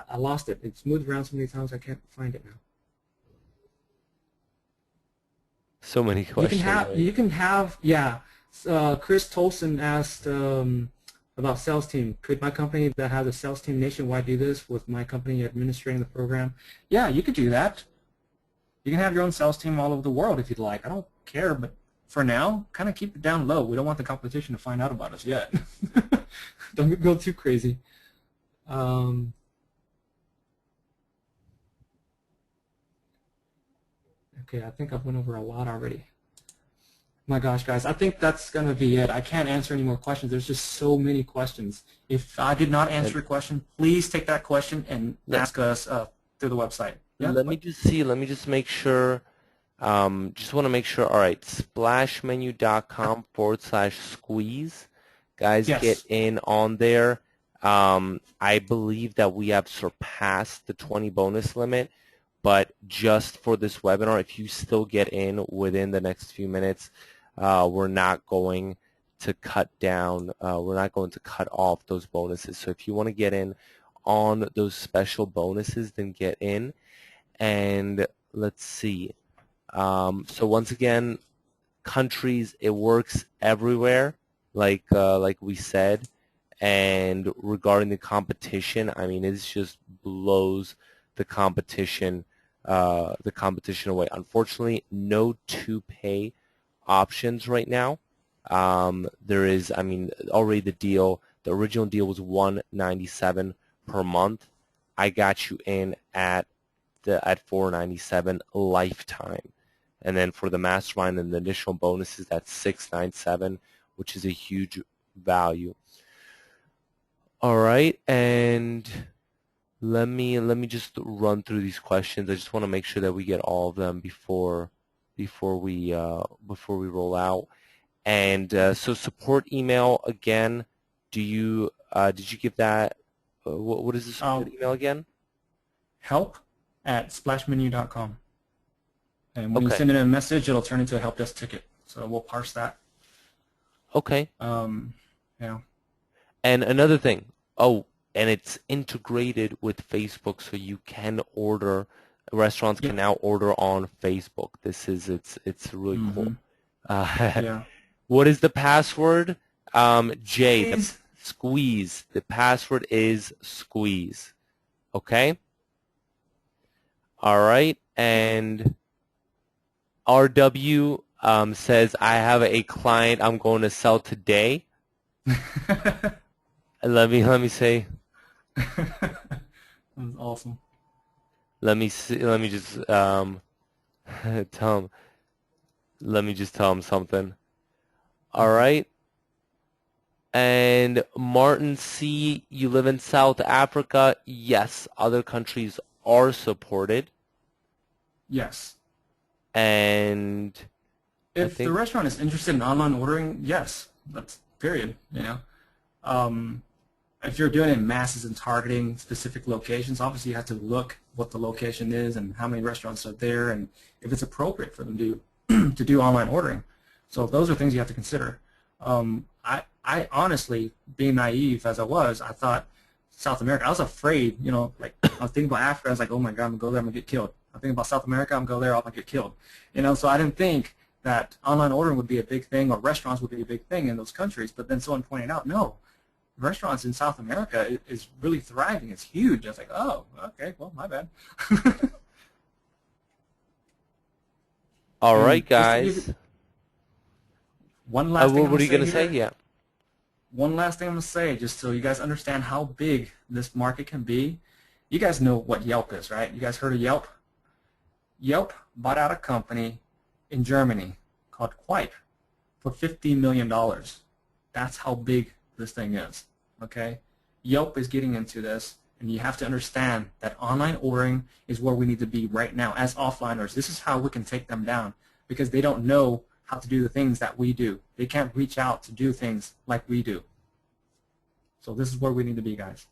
I lost it. It's moved around so many times I can't find it now. So many questions. You can have. Chris Tolson asked about sales team. Could my company that has a sales team nationwide do this with my company administrating the program? Yeah, you could do that. You can have your own sales team all over the world if you'd like. I don't care, but for now, kind of keep it down low. We don't want the competition to find out about us yet. Don't go too crazy. Okay, I think I've went over a lot already. My gosh, guys, I think that's going to be it. I can't answer any more questions. There's just so many questions. If I did not answer And your question, please take that question and let, ask us through the website. Yeah? let me just see. Let me just make sure. Just want to make sure. All right, splashmenu.com/squeeze. Guys, get Yes. in on there. I believe that we have surpassed the 20 bonus limit, but just for this webinar, if you still get in within the next few minutes, we're not going to cut down. We're not going to cut off those bonuses. So if you want to get in on those special bonuses, then get in. And let's see. So once again, countries, it works everywhere, like we said. And regarding the competition, I mean, it just blows the competition away. Unfortunately, no to-pay options right now. There is, I mean, already the original deal was $197 per month. I got you in at $497 lifetime. And then for the mastermind and the additional bonuses, that's $697, which is a huge value. All right, and let me just run through these questions. I just want to make sure that we get all of them before we roll out. And so support email again. Did you give that? What is the support email again? Help@splashmenu.com. And when you Okay. send in a message, it'll turn into a help desk ticket. So we'll parse that. Okay. Yeah. And another thing. Oh, and it's integrated with Facebook, so you can order. Restaurants can now order on Facebook. It's really cool. Yeah. What is the password? Jay, the Please. squeeze. The password is squeeze. Okay? All right. And RW says, I have a client I'm going to sell today. Let me say. That's awesome. Let me just tell him. Let me just tell him something. All right. And Martin C., you live in South Africa. Yes, other countries are supported. Yes. And if the restaurant is interested in online ordering, yes, that's period. If you're doing it in masses and targeting specific locations, obviously you have to look what the location is and how many restaurants are there and if it's appropriate for them to to do online ordering. So those are things you have to consider. I honestly, being naive as I was, I thought South America. I was afraid, like I was thinking about Africa. I was like, oh my God, I'm gonna go there, I'm gonna get killed. I'm thinking about South America, I'm gonna go there, I'm gonna get killed. So I didn't think that online ordering would be a big thing or restaurants would be a big thing in those countries. But then someone pointed out, no, restaurants in South America is really thriving. It's huge. I was like, oh, okay, well, my bad. all right, guys. One last thing. What are you gonna say? Yeah. One last thing I'm gonna say, just so you guys understand how big this market can be. You guys know what Yelp is, right? You guys heard of Yelp? Yelp bought out a company in Germany called Quip for $50 million. That's how big this thing is, okay? Yelp is getting into this, and you have to understand that online ordering is where we need to be right now as offliners. This is how we can take them down because they don't know how to do the things that we do. They can't reach out to do things like we do. So this is where we need to be, guys.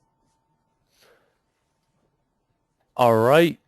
All right.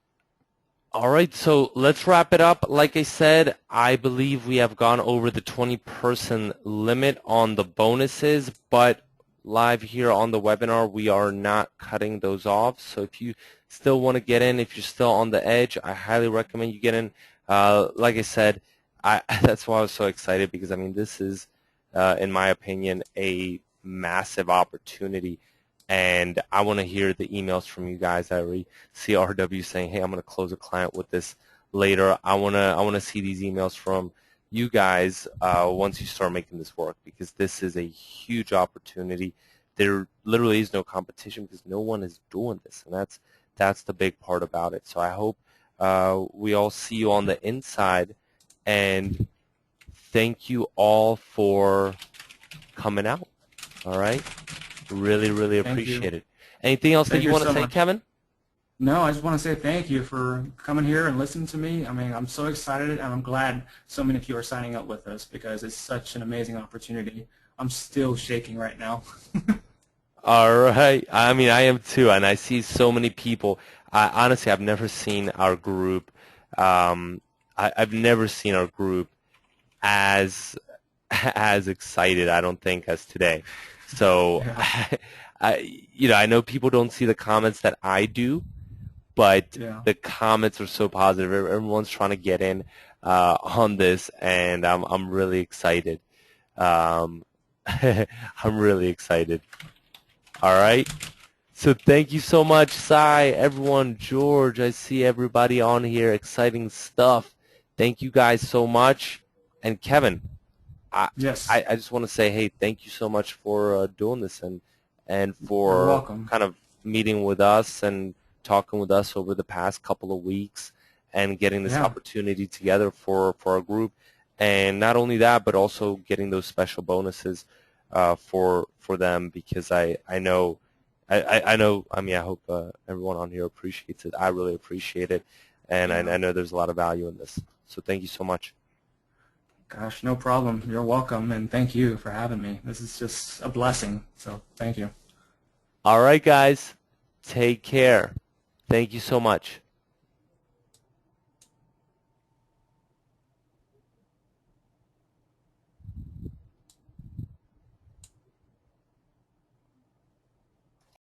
All right, so let's wrap it up. Like I said, I believe we have gone over the 20-person limit on the bonuses, but live here on the webinar, we are not cutting those off. So if you still want to get in, if you're still on the edge, I highly recommend you get in. Like I said, that's why I was so excited because, I mean, this is, in my opinion, a massive opportunity. And I want to hear the emails from you guys. I already see RW saying, hey, I'm going to close a client with this later. I want to see these emails from you guys once you start making this work because this is a huge opportunity. There literally is no competition because no one is doing this, and that's the big part about it. So I hope we all see you on the inside. And thank you all for coming out. All right? Really, really Thank you. appreciate it. Anything else that Thank you you want to so say, much. Kevin? No, I just want to say thank you for coming here and listening to me. I mean, I'm so excited, and I'm glad so many of you are signing up with us because it's such an amazing opportunity. I'm still shaking right now. All right. I mean, I am too, and I see so many people. Honestly, I've never seen our group. I've never seen our group as as excited, I don't think, as today. So, Yeah, I know people don't see the comments that I do, but yeah. the comments are so positive. Everyone's trying to get in on this, and I'm really excited. Um, I'm really excited. All right. So thank you so much, Sai, everyone, George. I see everybody on here. Exciting stuff. Thank you guys so much. And Kevin, I Yes, I just want to say, hey, thank you so much for doing this and you're for welcome. kind of meeting with us and talking with us over the past couple of weeks and getting this Yeah, opportunity together for our group. And not only that, but also getting those special bonuses for them because I know. I know. I mean, I hope everyone on here appreciates it. I really appreciate it, and yeah. I know there's a lot of value in this. So thank you so much. Gosh, no problem. You're welcome, and thank you for having me. This is just a blessing, so thank you. All right, guys. Take care. Thank you so much.